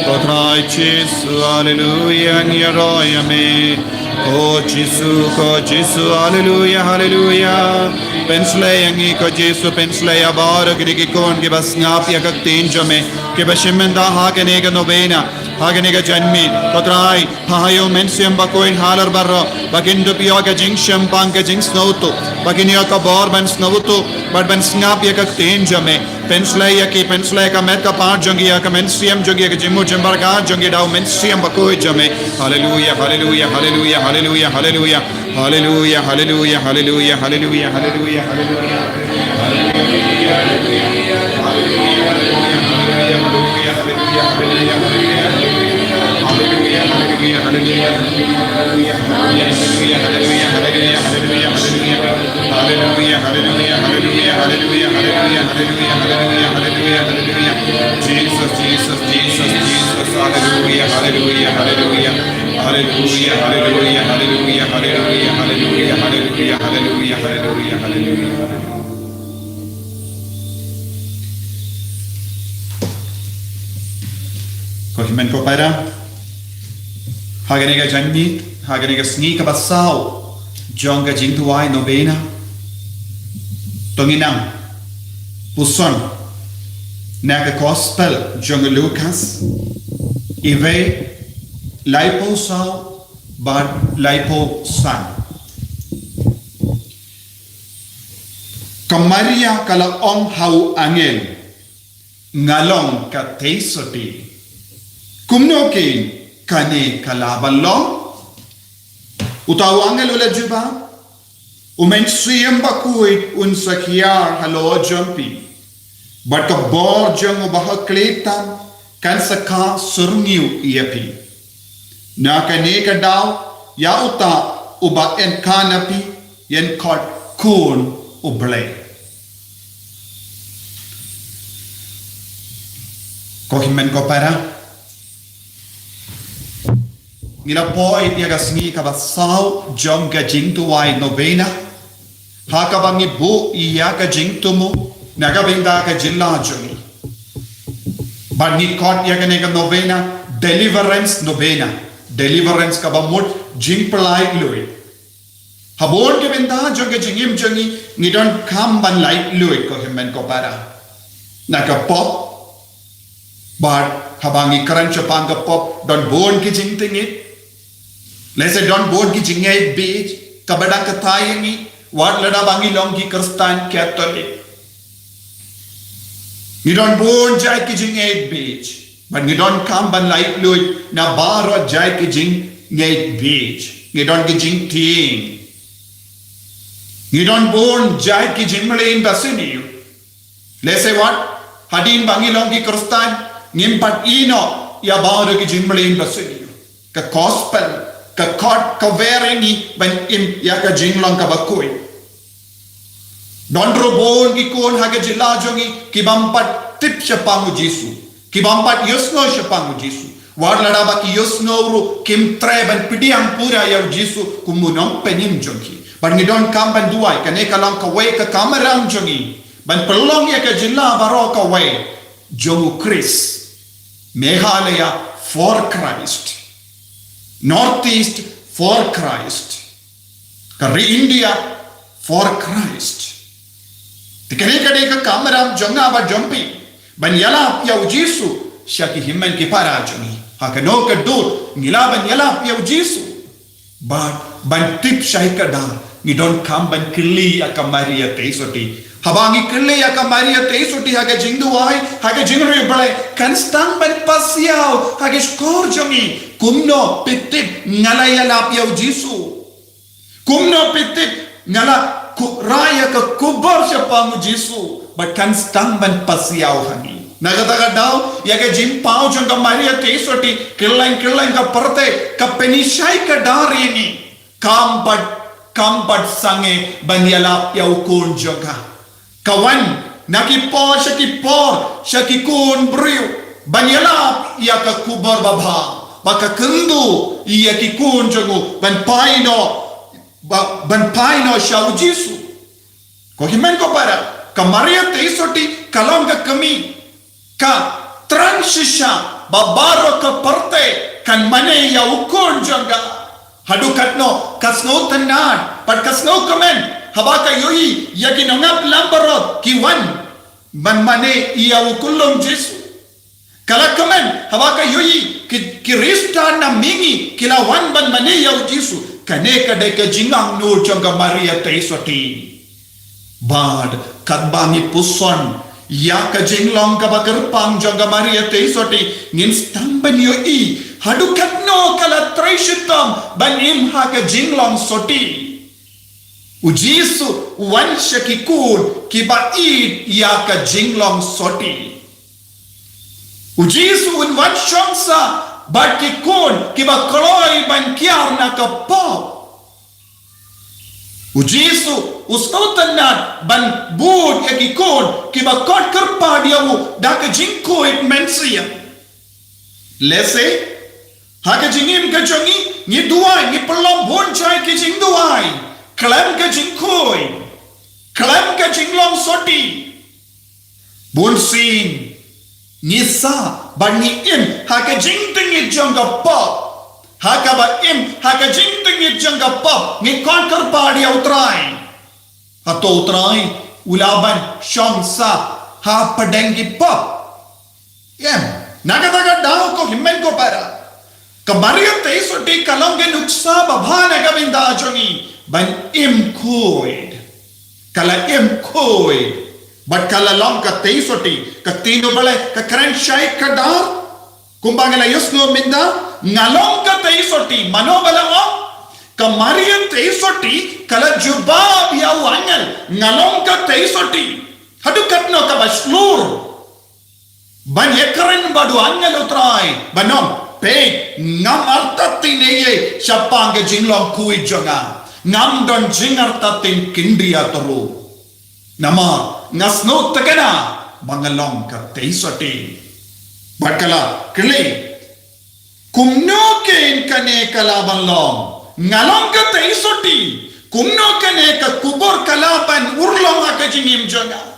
Kotrai Jisu, hallelujah, Nyaroya me. Ko Jisu, hallelujah, hallelujah. Pensleyangi ko Jisu, pensleya baro gidikon gibas ngapya kaktinjo me. Kibashimenda hagenega Nobena, hagenega janmi. Kotrai, pahayo mensiam Bakhuid halar barro. Bakindu piyoga Jingshimnoh Ka Jingshimnoh. Bakinyo ka borban snowutu, but ben ngapya kaktinjo me. Pensleya ka met ka part jongia ka mensiam jongia ka jimu jembarga jongia dau mensiam Bakhuid jame. Hallelujah, hallelujah, hallelujah, hallelujah, hallelujah, hallelujah, hallelujah, hallelujah, hallelujah, hallelujah, Kohimen ko para hagenega janni hagenega sngi ka basau JONG ka jingtuai Nobena tonginang puson naga gospel jong Lucas ive laipo sao bad laipo san Ka Maria kala ong hau angel ngalong ka Theisotti kumno ke kane kalabalong utaw angel ula juba umen siyam Bakhuid un sakhiar halo Joby but ka bor jong ubah kletam kan sakha surniu iapi na kane ka daw ya uta uba en kanapi yen khot kun uble ko himen ko para ngila poi tiaga sngi ka ba sao jong ka jingtuai Nobena ha ka bangi bu iya ka jingtumu naga binda ka jilla jongi bani kot ya ka ne ka Nobena deliverance ka ba mut jingplai lui habon ke binda jong ka jingim jongi ngidon kam ban lai lui ko himen ko para naka pop bar habangi karan chapang ka pop don bon ki jingtingit let's say don bon ki Jingngeit beach kabada ka thayengi wat lada bangi long ki Kristen Catholic ni don bon jai ki Jingngeit beach but ni don kam ban lai lui na baro jai ki Jingngeit beach ni don ki jingting ni don bon jai ki jingmlein basini let's say what hadin bangi long ki Kristen ngimpat ino ya baro ki jingmlein basini ka gospel ka kot ka vereni ban im ya ka jinglong ka Bakhuid don robon ki kon ha ka jilla jongi ki bampat tip Shaphang Jisu ki bampat yusno Shaphang Jisu war lada ba ki yusno ru kim treban pidiam pura ya Jisu kumunong penim jongi ban ni don kam ban duai ka ne kalang ka we ka kamerang jongi ban pelong ya ka jilla baro ka we jongu Chris Meghalaya for Christ Northeast for Christ Kari India for Christ tikane kade ka kameram jonga ba jompi ban yala ya Jisu shaki himmen ki para jongi hakano ka dur ngila ban yala ya Jisu ban tip shahika da ni don kam ban kili ya Ka Maria Theisotti habangi kili ya Ka Maria Theisotti haga jingduai haga jingri bale kan stang ban pasiao haga skor jongi kumno pitip ngalaya lapia Jisu kumno pitip ngala raya ka kubar Shaphang Jisu but kan stang ban pasiao hani nagadaga daw yaga jim pau jong Ka Maria Theisotti killang ka perte ka penishai ka darini kambat sange banyala ya ukun jonga kawan nakipor shaki kun briu banyala ya ka kubar babha baka kendu iya ki kun jongo ban paino shau Jisu ko himen ko para Ka Maria Theisotti kalong ka kami ka transisha babaro ka parte kan mane ya ukun jonga hadukatno kasno tanan pat kasno kamen habaka yoi yaki nongap lambarot kiwan ban mane iya ukulong Jisu kala kamen habaka yoi kirista na mingi kila wan ban mane ya Jisu kane kade ka Jingshimnoh Ka Maria Theisotti bad kadbangi puson ya ka jinglong ka bakarpang Ka Maria Theisotti ngin stamban yoi hadukatno kala traishitam banim ha ka jinglong soti Jisu wan shakikun kiba ya ka jinglong soti Jisu un wan shongsa bat kikun kiba koloi ban kiar na ka pop Jisu ustotanat ban bud yakikun kiba kot kerpa diawu da ka jingkoit mensia lese haka jingim ka jongi ni duai ni pelom bon chai ki jing duai klam ka jingkoi klam ka jinglong soti bon sin ni sa ban ni im haka jingting it jonga pop haka ba im haka jingting it jonga pop ni kon kerpa dia utrai atau utrai ulaban shongsa ha padeng ki pop. Nagataga daw ko himmen ko para. Ka Maria Theisotti kalong ke nuksa babhana ka binda jongi ban imkoid. Kala imkoid. But kala long ka Theisotti ka tino bale ka kren shai ka dar. Kumbangala yusno minda ngalong ka Theisotti mano bala o ka Maria Theisotti kala jubab ya wangel ngalong ka Theisotti hadu katno ka baslur ban yekren badu angel utrai banom pe ngam artati neye Shaphang Ka Jinglong kui jonga ngam don jingartatin kindria toru nama ngasno takana bangalong ka Theisotti bakala kle kumno ken kane kala banlong ngalong ka Theisotti kumno kane ka kubor kalaban urlong ka jinim jonga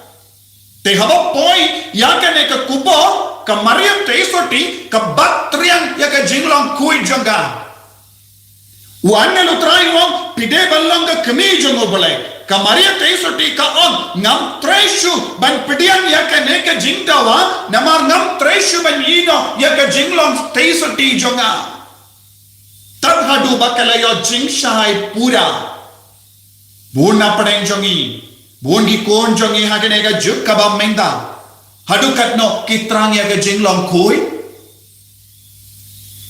te haba poi ya kane ka kubor ka Maria Theisotti ka batriang ya ka jinglong kui jonga wanne lutrai wong pide ballong ka kami jongo bolai ka Maria Theisotti ka on ngam treshu ban pidian ya kane ka jingdawa namar ngam treshu ban ino ya ka jinglong Theisotti jonga tad hadu bakala yo jingshai pura buna padeng jongi Bundi kon jongi hakene ka juk kabam mengda. Hadu katno kitrang ya ka jinglong kui.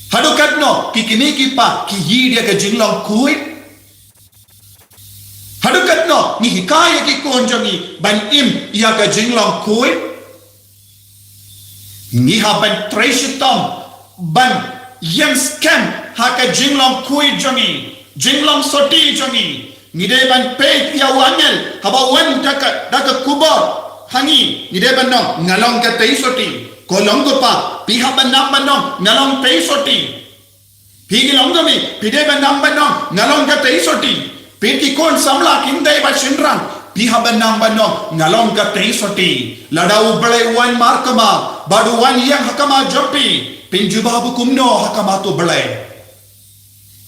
Hadu katno kikini kipa ki yid ya ka jinglong kui. Hadu katno ni hikaya ki kon jongi ban im ya ka jinglong kui. Ni ha ban treshitom ban yang scam ha ka jinglong kui jongi. Jinglong soti jongi. Ngide ban pek ya wangel haba wan daka kubor hangi ngide ban nong ngalong ka Theisotti kolong ko pa piha ban nam ban nong ngalong Theisotti pigi long mi pide ban nam ban nong ngalong ka Theisotti piki kon samla kindai ba shinrang piha ban nam ban nong ngalong ka Theisotti ladau belai wan markama badu wan yang hakama Joby pinjuba bu kumno hakama tu belai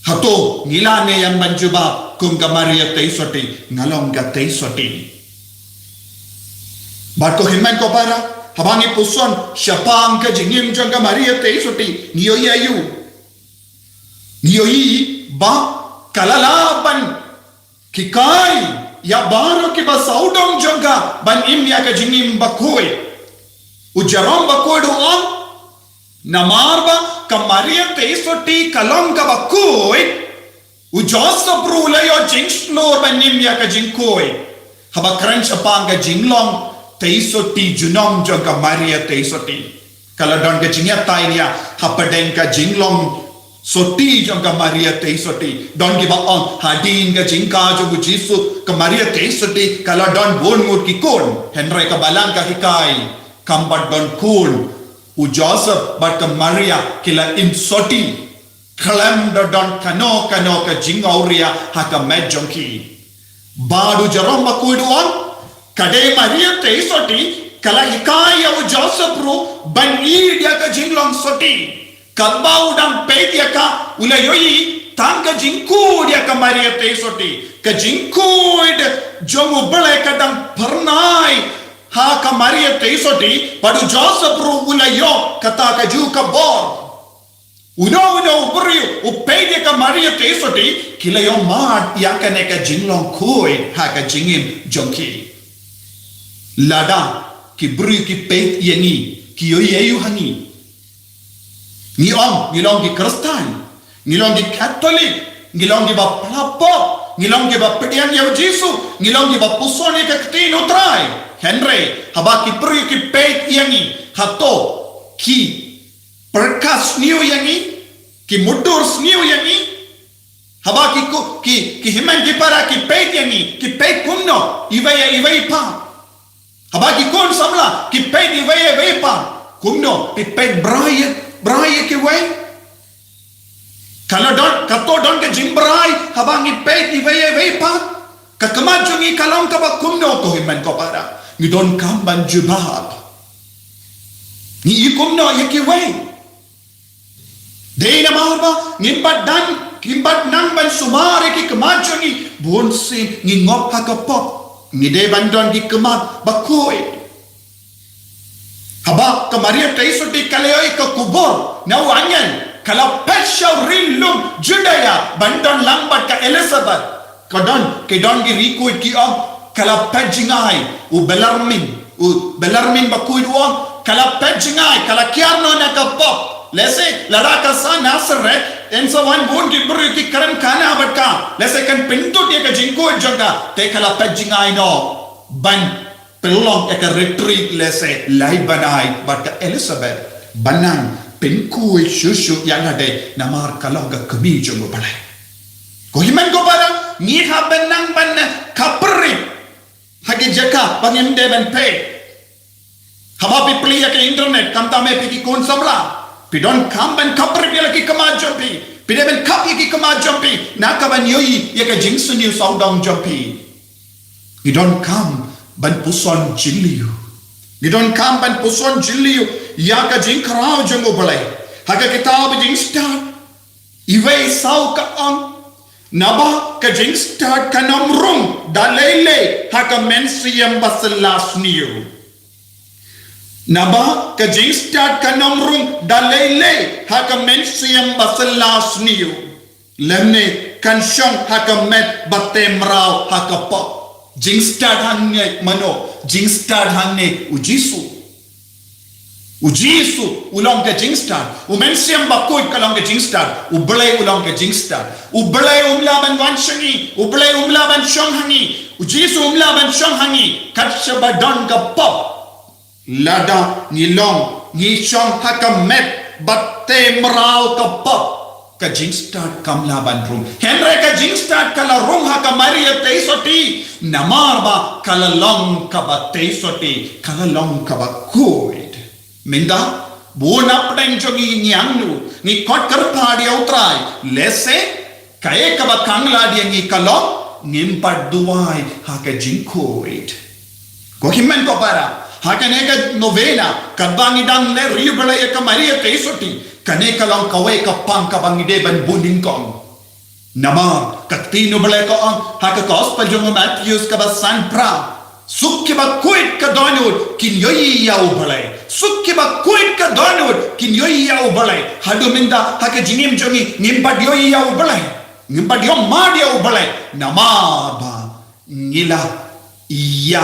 hato ngilane yang banjuba kum ka Maria Theisotti ngalong ka Theisotti bat ko himman ko para habangi puson Shaphang Ka Jingim jong ka Maria Theisotti niyoyi ayu niyoyi ba kalalaban kikai ya baro ki ba saudong jong ka ban im ya ka jingim Bakhuid ujarom Bakhuid on namarba ka Maria Theisotti kalong ka Bakhuid Ujosap rulayo Jingshimnoh banim ya ka Jingkoi haba kran Shaphang Ka Jinglong Theisotti junong jong ka Maria Theisotti kala don ka Jingngeit ya hapadeng ka Jinglong soti jong ka Maria Theisotti don ki ba on hadin ka jingka jong Jisu ka Maria Theisotti kala don bonmut ki kon henry ka balang ka hikai kambat don kun Ujosap bat ka Maria kila in soti Kalam da don kano ka jingauria haka medjonki. Badu jarom Bakhuid on kade Maria Theisotti kala hikaya u Joseph ru ban ya ka jinglong soti. Kalbau dam pedia ka ulayoyi tanga jingku dia ka Maria Theisotti. Ka jingkuid jongu bele ka dam pernai haka Maria Theisotti badu Joseph ru ulayo kata ka ju ka bor. Uno beri upaya ka Maria Theisotti kila yo mad ya kane ka jinglong kui ha ka jingim jongki lada ki beri ki peit yangi ki yo yeyu hangi ni long ki Kristen ni long ki Catholic ni long ki ba plapo ni long ki ba pedian ya Jisu ni long ki ba pusone ka ktino trai Henry haba ki beri ki peit yangi hato ki perkas niu yangi ki mudur niu yangi haba ki himan ki para ki peit yangi ki peit kumno iwai pa haba ki kon samla ki peit iwai pa kumno ki peit braye ki wai kala don kato don ke jimbrai haba ki peit iwai pa ka kamajungi kalong ka ba kumno ko himan ko para ni don kamban jubab ni ikumno yaki wai Dei namarba ngimbat nang ban sumare ki kemajungi bonsi ngingop hakapop ngide bandon ki kemat Bakhuid Ka Maria Theisotti kaleo ka kubur nau anyan kalau pesau rilum Judea bandan lambat ka Elizabeth kadon gi rikuit ki om kalau pejingai u belarmin Bakhuid wong kalau pejingai kalau kiarno na ka pop lese ladaka sa Nazareth en sa wan bun ki bru ki karam kana batka lese kan pintu dia ka jingko jaga te kalau pejingai no ban pelong eka retreat lese lai banai batka Elizabeth banang penkui shushu yang ada namar kalau ga kami jongo balai ko himan ko barang ni ha benang ban kapri hagi jaka pangim de ban pe haba pipli ya ke internet kam ta me piki kon samla pidon kam ban kapri dia lagi kema jompi pide ban kap ki kema jompi naka ban yoi ya ke Jingshimnoh saudang jompi idon kam ban puson jiliu idon kam ban puson jiliu ya ka jingkrao jongo balai haka kitab jing start iwe sau ka ang naba ka jing start ka namrung dalele haka mensiam baselas niu naba ka jing start ka namrung dalele haka mensiam baselas niu lemne kan syong haka met batemrao haka pop jing start hangne mano jing start hangne Jisu ulang ke Jingstad mensiam Bakhuid kalang ke Jingstad belai ulang ke Jingstad belai umlaban wan Sngi belai umlaban Shonghangi Jisu umlaban Shonghangi kat sebadan ke pop lada ngilong ngi Shong hakamet batte merau ke pop ke Jingstad kam laban rum Henry ke Jingstad kala rum Ka Maria Theisotti namar ba kala long ka Theisotti kala long ka Bakhuid minda bona pedang jogi nyangnu ni kot kerpa dia utrai lese kae ka bakangla dia ngi kalong ngimpat duai ha ka Jingkhoid ko himmen ko para ha ka ne ka Nobena kabangi dang le ribala Ka Maria Theisotti kane kalong kawe ka pang ka bangide ban buning kong nama katino bala ko ang ha ka gospel jong Mathew ka basan pra Sukki Bakhuid ka Dohnud kin yoi yau balai Sukki Bakhuid ka Dohnud kin yoi yau balai hadu minda haka jingim jongi ngimpat yoi yau balai ngimpat yom ma yau balai nama ba ngila iya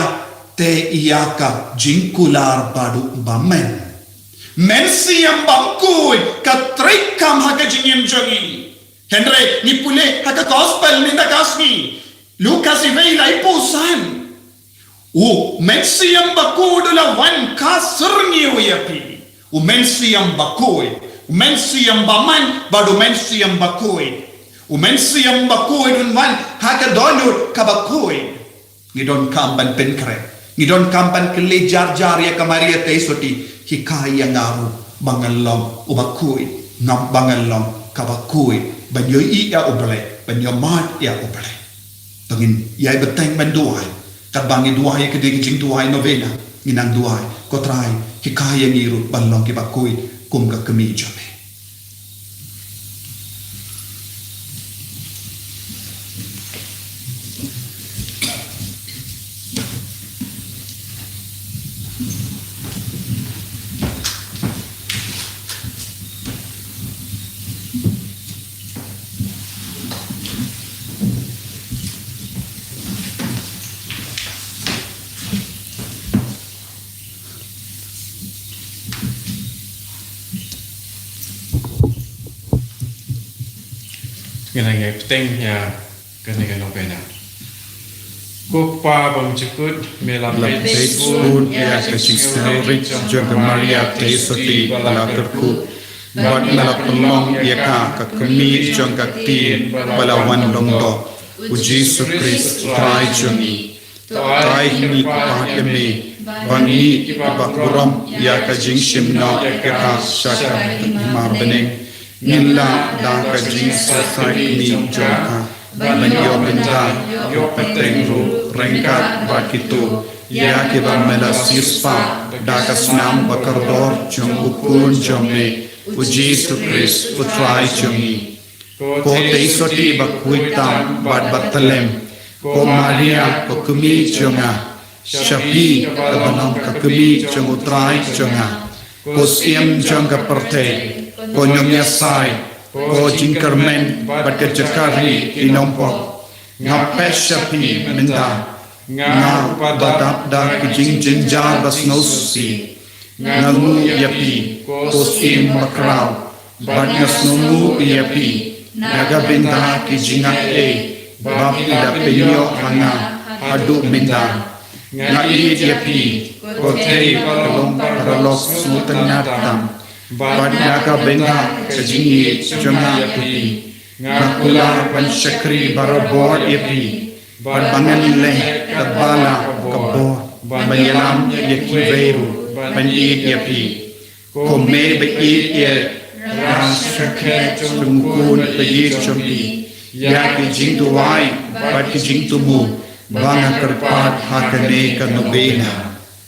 te iya ka jingkular padu bamen mensiam Bakhuid ka trikam haka jingim jongi Henry ni pule haka gospel minda kasni Lukas iveila ipusan mensiam Bakhuid la wan ka Sngewbha yapi mensiam Bakhuid mensiam baman badu mensiam Bakhuid mensiam Bakhuid wan haka Dohnud ka Bakhuid ngidon kamban penkre ngidon kamban kele jar ya Ka Maria Theisotti hikaya ngaru bangalong Bakhuid ngam bangalong ka Bakhuid banyo iya ubale banyo mat ya ubale tangin yai beteng menduai Kabangi duai ke digi jing duai Nobena nginang duai kotrai hikaya ngiru balong ki Bakhuid kum ka kami Joby Ngai peteng ya kene Nobena ko pa bang cikut melap Facebook ya ke Jingshimnoh Ka Maria Theisotti balakerku buat melap pelong ya ka kami jong ka tin balawan dongdo Jisu Christ trai jongi trai ni pakeme bangi bakrom ya ka Jingshimnoh ka Shaphang Ka Bneng Nila da ka Jingkren ni jonga banyo benda yo petengru rengkat ba Kito ya ke ba melas yuspa da ka SNAM BAKORDOR jong ukun Joby Jisu Christ utrai jongi ko Theisotti Bakhuid tam bad batalem ko Maria ko kumi jonga Shaphang ka banam ka kumi jong utrai jonga ko siam jong ka perte ko nyomya sai ko jingkermen bat ka jakari inompo ngapeshapi menda nga badap da kijingjinja basnosi ngamu yapi ko siam makrau bat ngasnomu yapi naga benda kijingae bapi da penyo hanga hadu benda ngai yapi ko tei palom paralok sutanatam bat naga benda kijingi jama yapi ngakula panshakri barabor yapi bat banganile tabala kabor banyalam yakiveru panit yapi ko me beit ye rasakhe chungkun beit chombi ya kijing tuwai bat kijing tubu banga kerpat hakane ka Nobena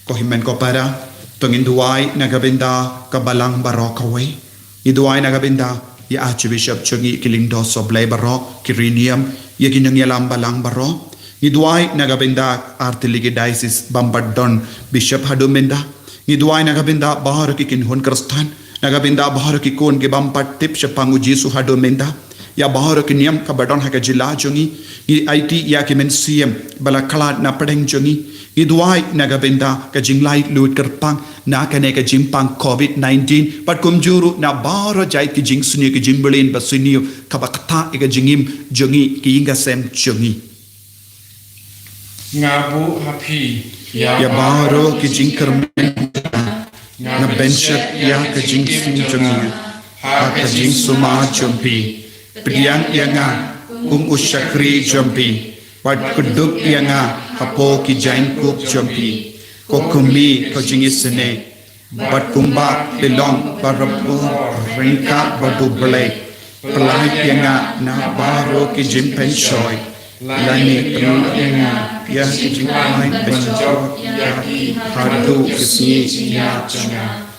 ko himen ko para tungin duwai nagabenda kabalang barokaway iduwai nagabenda ya Archbishop chungi kilingdo soblay barok kirinium ya kinangyalam balang barok iduwai nagabenda artiligi diocese Bambadon Bishop hadumenda iduwai nagabenda bahar ki kinhon kristan nagabenda bahar ki kon ke bampat tip Shaphang Jisu hadumenda ya bahar ki niam ka badon ha ka jila chungi i IT ya ki men CM bala kala na padeng chungi i duai nagabenda ka jinglai lut kerpang na ka ne ka jimpang COVID-19 pat kumjuru na bara jai ki jingsuni ki jimbelin basuniu ka bakta ka jingim jongi Ka Iing Ka Sem chungi ngabu hapi ya baharo ki jingkermen na benchet ya ka jingsim chungi ha ka jingsuma chumpi Priang yanga ushakri jumpi wat kuduk yanga hapo ki jain kup jumpi kokumi ko jingisene bat kumba belong barapu ringka badu blai pelai yanga na baro ki jimpen shoy lani yanga ya ki jimpai benjor ya hadu kisni ya changa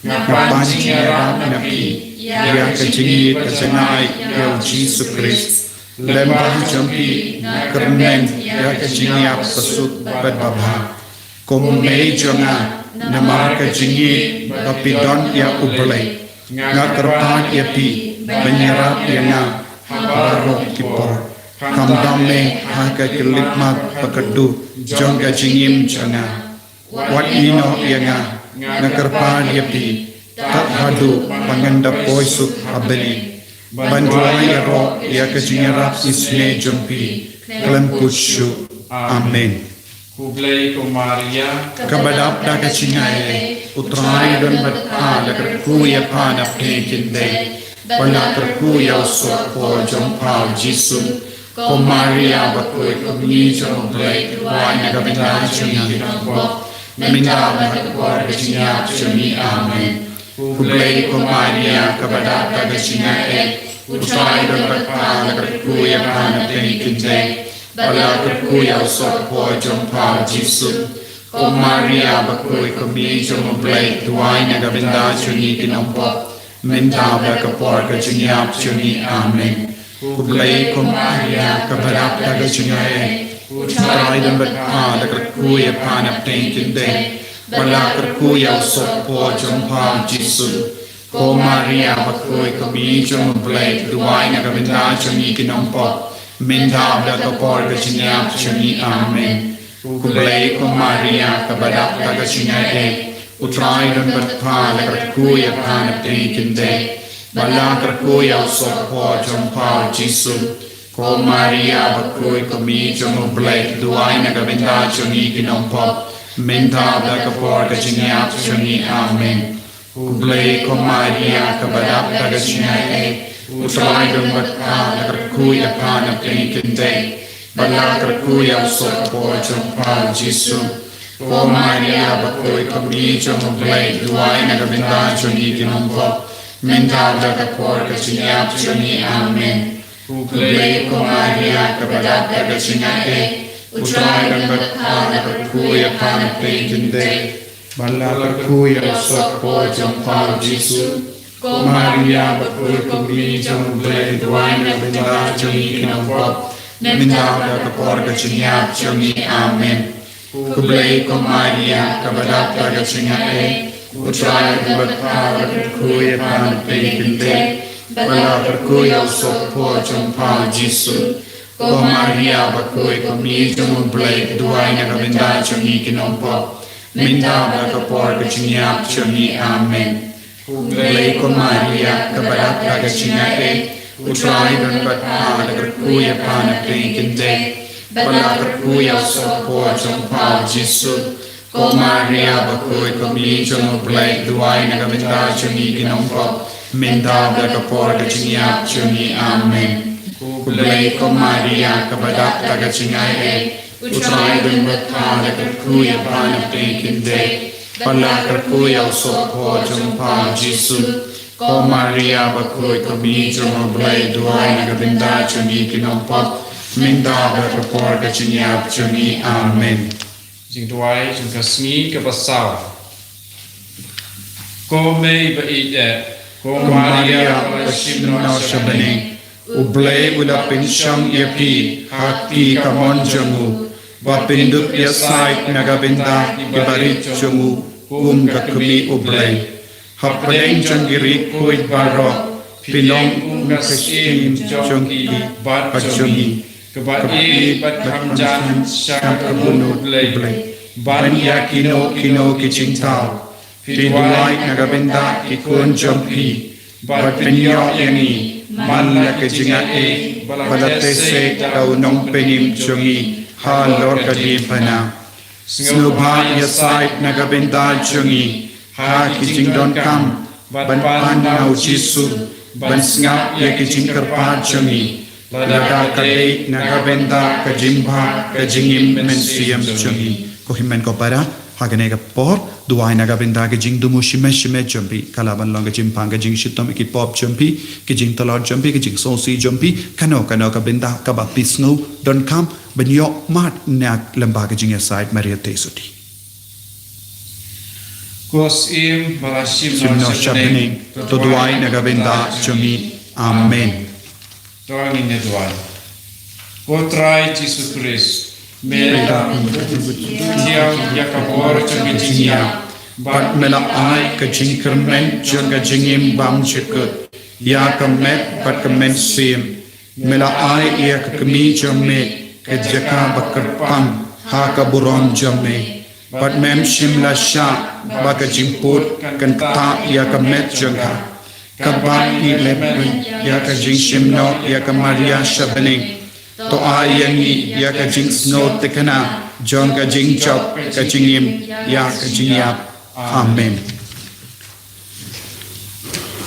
ngapan ya nabi ya ka jingit ka senai ya Jisu Christ lembah jampi kermen ya ka jingiap pasut badbabha komei jonga nama ka jingit bapidon ya ublai ngakerpan ya pi menyerap ya nga habaro kipor kamdame ha ka kelipmat pakedu jong ka jingim jonga wat ino ya nga ngakerpan ya pi tak hadu panganda poisuk abeli banduai ro ya ka jingarap isne jompi klempushu amen kublai ko Maria kabadap da ka chingae utrai don batha la ku ya pa na pekinde bala ku ya so po jompa Jisu ko Maria Bakhuid ko ni jomblai wa na ka benda chingi ko minda ba ko chinya chuni amen kublai ko Maria kabada kagasinae utrai don batha lakuya kana tenikinde bala kuya sopo jompa Jisu ko Maria Bakhuid ko mi jomblai duai nagabenda chuni kinompo minda ba ka por ka chinya chuni amen kublai ko Maria kabada kagasinae utrai don batha lakuya kana tenikinde bala kuya sopo jompa Jisu ko Maria Bakhuid ko mi jomblai duai nagabenda chuni kinompo minda ba ka por ka chinya chuni amen kublai ko Maria kabada kagasinae utrai don batha lakuya kana tenikinde bala kuya sopo jompa Jisu ko Maria Bakhuid ko mi jomblai duai nagabenda chuni kinompo minda ba ka por ka chinya chuni amen kublai ko Maria kabada kagasinae utrai don batha lakuya kana tenikinde bala kuya sopo jompa Jisu ko Maria Bakhuid ko mi jomblai duai nagabenda chuni kinompo minda ba ka por ka chinya chuni amen kublai ko Maria kabada kagasinae utrai don batha lakuya kana tenikinde bala kuya sopo jompa Jisu ko Maria Bakhuid ko mi jomblai duai nagabenda chuni kinompo minda ba ka por ka chinya chuni amen kublai ko Maria kabada kagasinae utrai berpala berkuya pan pekinte, bala berkuya sopo jompa Jisu, Ka Maria Bakhuid kami jom blake duai na kabenda jongi kinompo, minta bakapor Ka Jingngeit jongi amen. Blake Ka Maria kabadak Ka Jingngeit, utrai berpala berkuya pan pekinte, bala berkuya sopo jompa Jisu, Ka Maria Bakhuid kami jom blake duai na kabenda jongi kinompo, minta bakapor Ka Jingngeit jongi amen. Blake Ka Maria kabadak Ka Jingngeit, utrai berpala berkuya pan pekinte, bala berkuya sopo jompa Jisu, Ka Maria Bakhuid kami jom blake duai na kabenda jongi kinompo, minta bakapor Ka Jingngeit jongi amen. Jing duai jing ka sngi ka basau. Ko mei ba ide, Ka Maria Jingshimnoh Bneng, ublay ula pinsyang yapi hati kamon jamu, wapindut yasait nagabenda ibarit jamu, kakumi ublay. Hapadeng janggiri kuit baro, pilong kasim jongi bat jongi, kabai bat hamjan syam kabunu ublay, ban yakino kino kicintau, piduai nagabenda ikun jongi, bat penyo yangi, Mala Ka Jingngeit balatese tau nong penim jongi ha lor ka dipana Sngewbha yasait nagabenda jongi ha kijingdon kam ban pan nau Jisu ban ngap ya kijingkerpa jongi lada kadei nagabenda Ka Jingngeit Ka Jingim mensiam jongi ko himen ko para hagane ka por duai naga benda ke jing dumu shime jumpi kalaban long ke jimpang ke jing shitom ki pop jumpi ke jing talor jumpi ke jing sosi jumpi kano ka benda ka ba pisno don kam ben yo mat nak lamba ke jing side Maria Theisotti Kos im barashim Jingshimnoh Bneng to duai naga benda jumi amen. Doa ngin duai. Ko trai Jisu Christ Mela tiang yakabor jongi Jingngeit, Bat mela ai Ka Jingkren St Ka Jingim bang chikut ya ka met bat ka men sim mela ai ya ka kami jamme ka jaka bakarpang ha ka buron jamme bat mem shimla sha ba ka jimput kan ta ya ka met janga ka ba i leben ya ka Jingshimnoh ya ka Maria Bneng to ayangi ya Ka Jingshimnoh tekana JONG Ka Jingchop Ka Jingim ya Ka Jingngeit amen.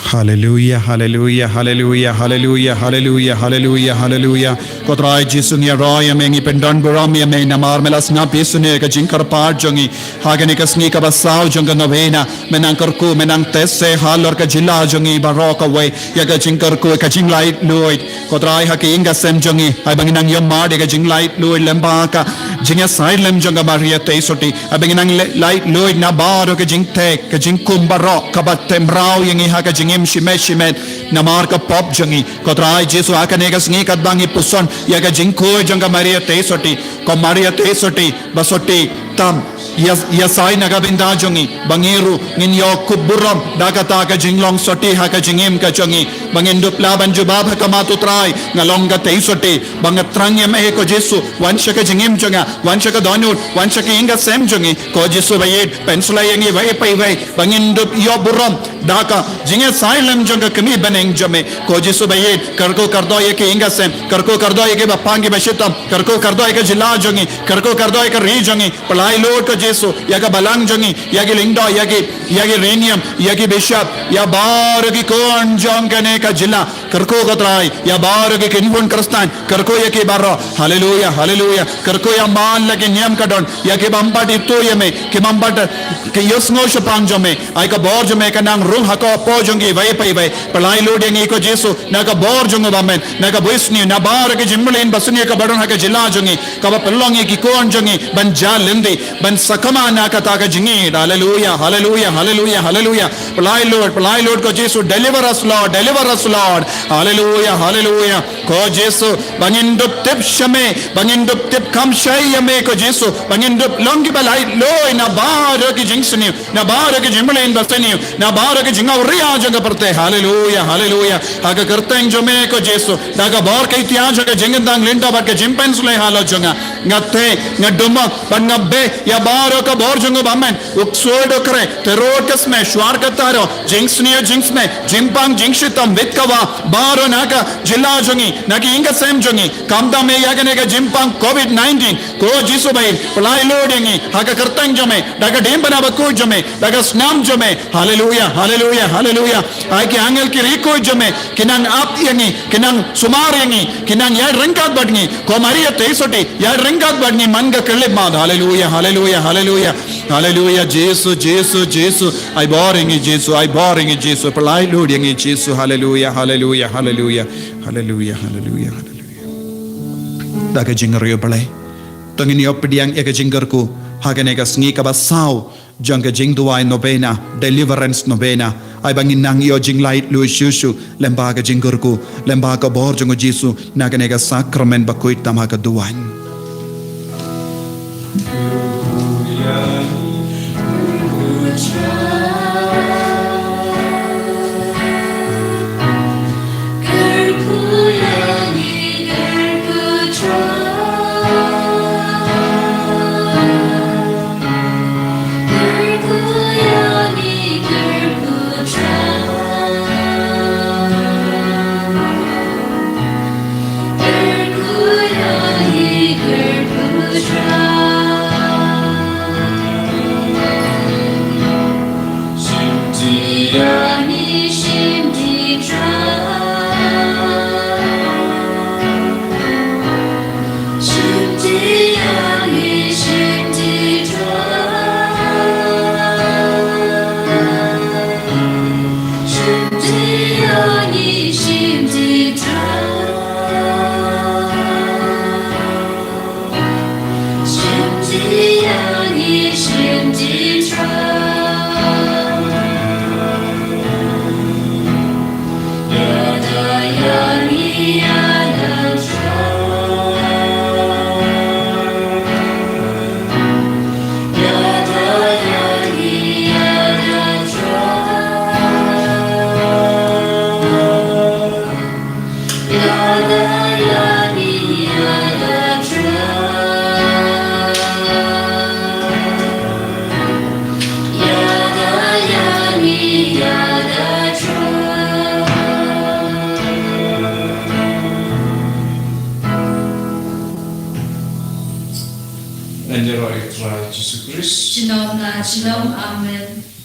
Hallelujah, hallelujah, hallelujah, hallelujah, hallelujah, hallelujah, hallelujah. Kotrai Jisu ni roya mengi pendon burami me namar melas na pisune ka jingkar par jongi hagani ka sngi ka basau jonga Nobena menang karku menang tesse halor ka jilla jongi baroka way ya ka jingkar ku ka jinglait luit kotrai Ka Iing Ka Sem jongi ay banginang yamma de ka jinglait luit lemba ka jinga side lem jonga Maria Theisotti ay banginang light luit na baro ka jingtek ka jingkum barok ka batemrao yangi ha ka jingim shimet namar ka pop jongi kotrai Jisu akane ka sngi ka bangi puson ya ka jingko jonga Maria Theisotti Ka Maria Theisotti basotti tam yasai nagabenda jongi bangiru ngin yo kuburam dakata ka jinglong soti ha ka jingim ka jongi bangindup laban jubab ka matutrai ngalong ka Theisotti bangatrang yam e ko Jisu wansha ka jingim jonga wansha ka Dohnud wansha Ka Iing Ka Sem jongi ko Jisu bayet pensula yangi vai pai vai bangindup yo buram daka jinge silem jonga kami Bneng jame ko Jisu bayet karko kardo ye Ka Iing Ka Sem karko kardo ye ke bapangi bashitam karko kardo ye ka jilla jongi karko kardo ye ka ri jongi palai lord ko Jisu ya ka balang jongi ya ki lingdo ya ki renium ya ki bishop ya bar ki kon jong kane ka jilla karko katrai ya bar ki kinbun kristan karko ya ki barro hallelujah hallelujah karko ya man lagi niam kadon ya ki bambati to yeme ki bambata ki yosngo shapang jome ai ka bor jome ka nang rung hako po jongi vai pai vai palai lord yangi ko Jisu na ka bor jongo bamen na ka boisni na bar ki jimlin basuni ka badon ha ka jilla jongi ka ba pelongi ki kon jongi ban jalindi ban sakama na ka ta ka Jingngeit hallelujah hallelujah hallelujah hallelujah palai lord ko Jisu deliver us Lord hallelujah hallelujah ko Jisu bangin dup tip shame bangin dup tip kam shay yame ko Jisu bangin dup longi balai loy na baro ki jingsni na baro ki jimlen basani na baro ki jingauria jang perte hallelujah hallelujah aga karteng jo me ko Jisu daga bor kai tia jo ke jingdang linda ba ke jimpens le halo jonga ngate ngaduma bangabe ya baro ka bor jongo bamen uksodo kare terot kasme shwar kataro jingsni jingsme jimpang jingshitam vitkawa baro naka jilla jongi naki inga sem jongi kamda me yagane ka jimpang covid-19 ko Jisu bai palai loadingi aga karteng jo me daga dembana Bakhuid jo me daga SNAM jo me hallelujah hallelujah hallelujah ai ki angel ki riko jo me kinang ap yangi kinang sumar yangi kinang ya ringkat badngi ko Maria Theisotti ya ringkat badngi manga kelib mad hallelujah hallelujah hallelujah hallelujah Jisu Jisu Jisu ai boringi Jisu palai loadingi Jisu hallelujah hallelujah hallelujah hallelujah hallelujah hallelujah daga jingario palai tangini opdiang eka jingarku hagane ka sngi ka basau jong ka jingduai Nobena deliverance Nobena ai bangin nang yo jinglait lu shushu lemba ka jingurku lemba ka bor jong Jisu nagane ka sacrament Bakhuid tama ka duan Jisu Christ. Shalom, Shalom, Amen.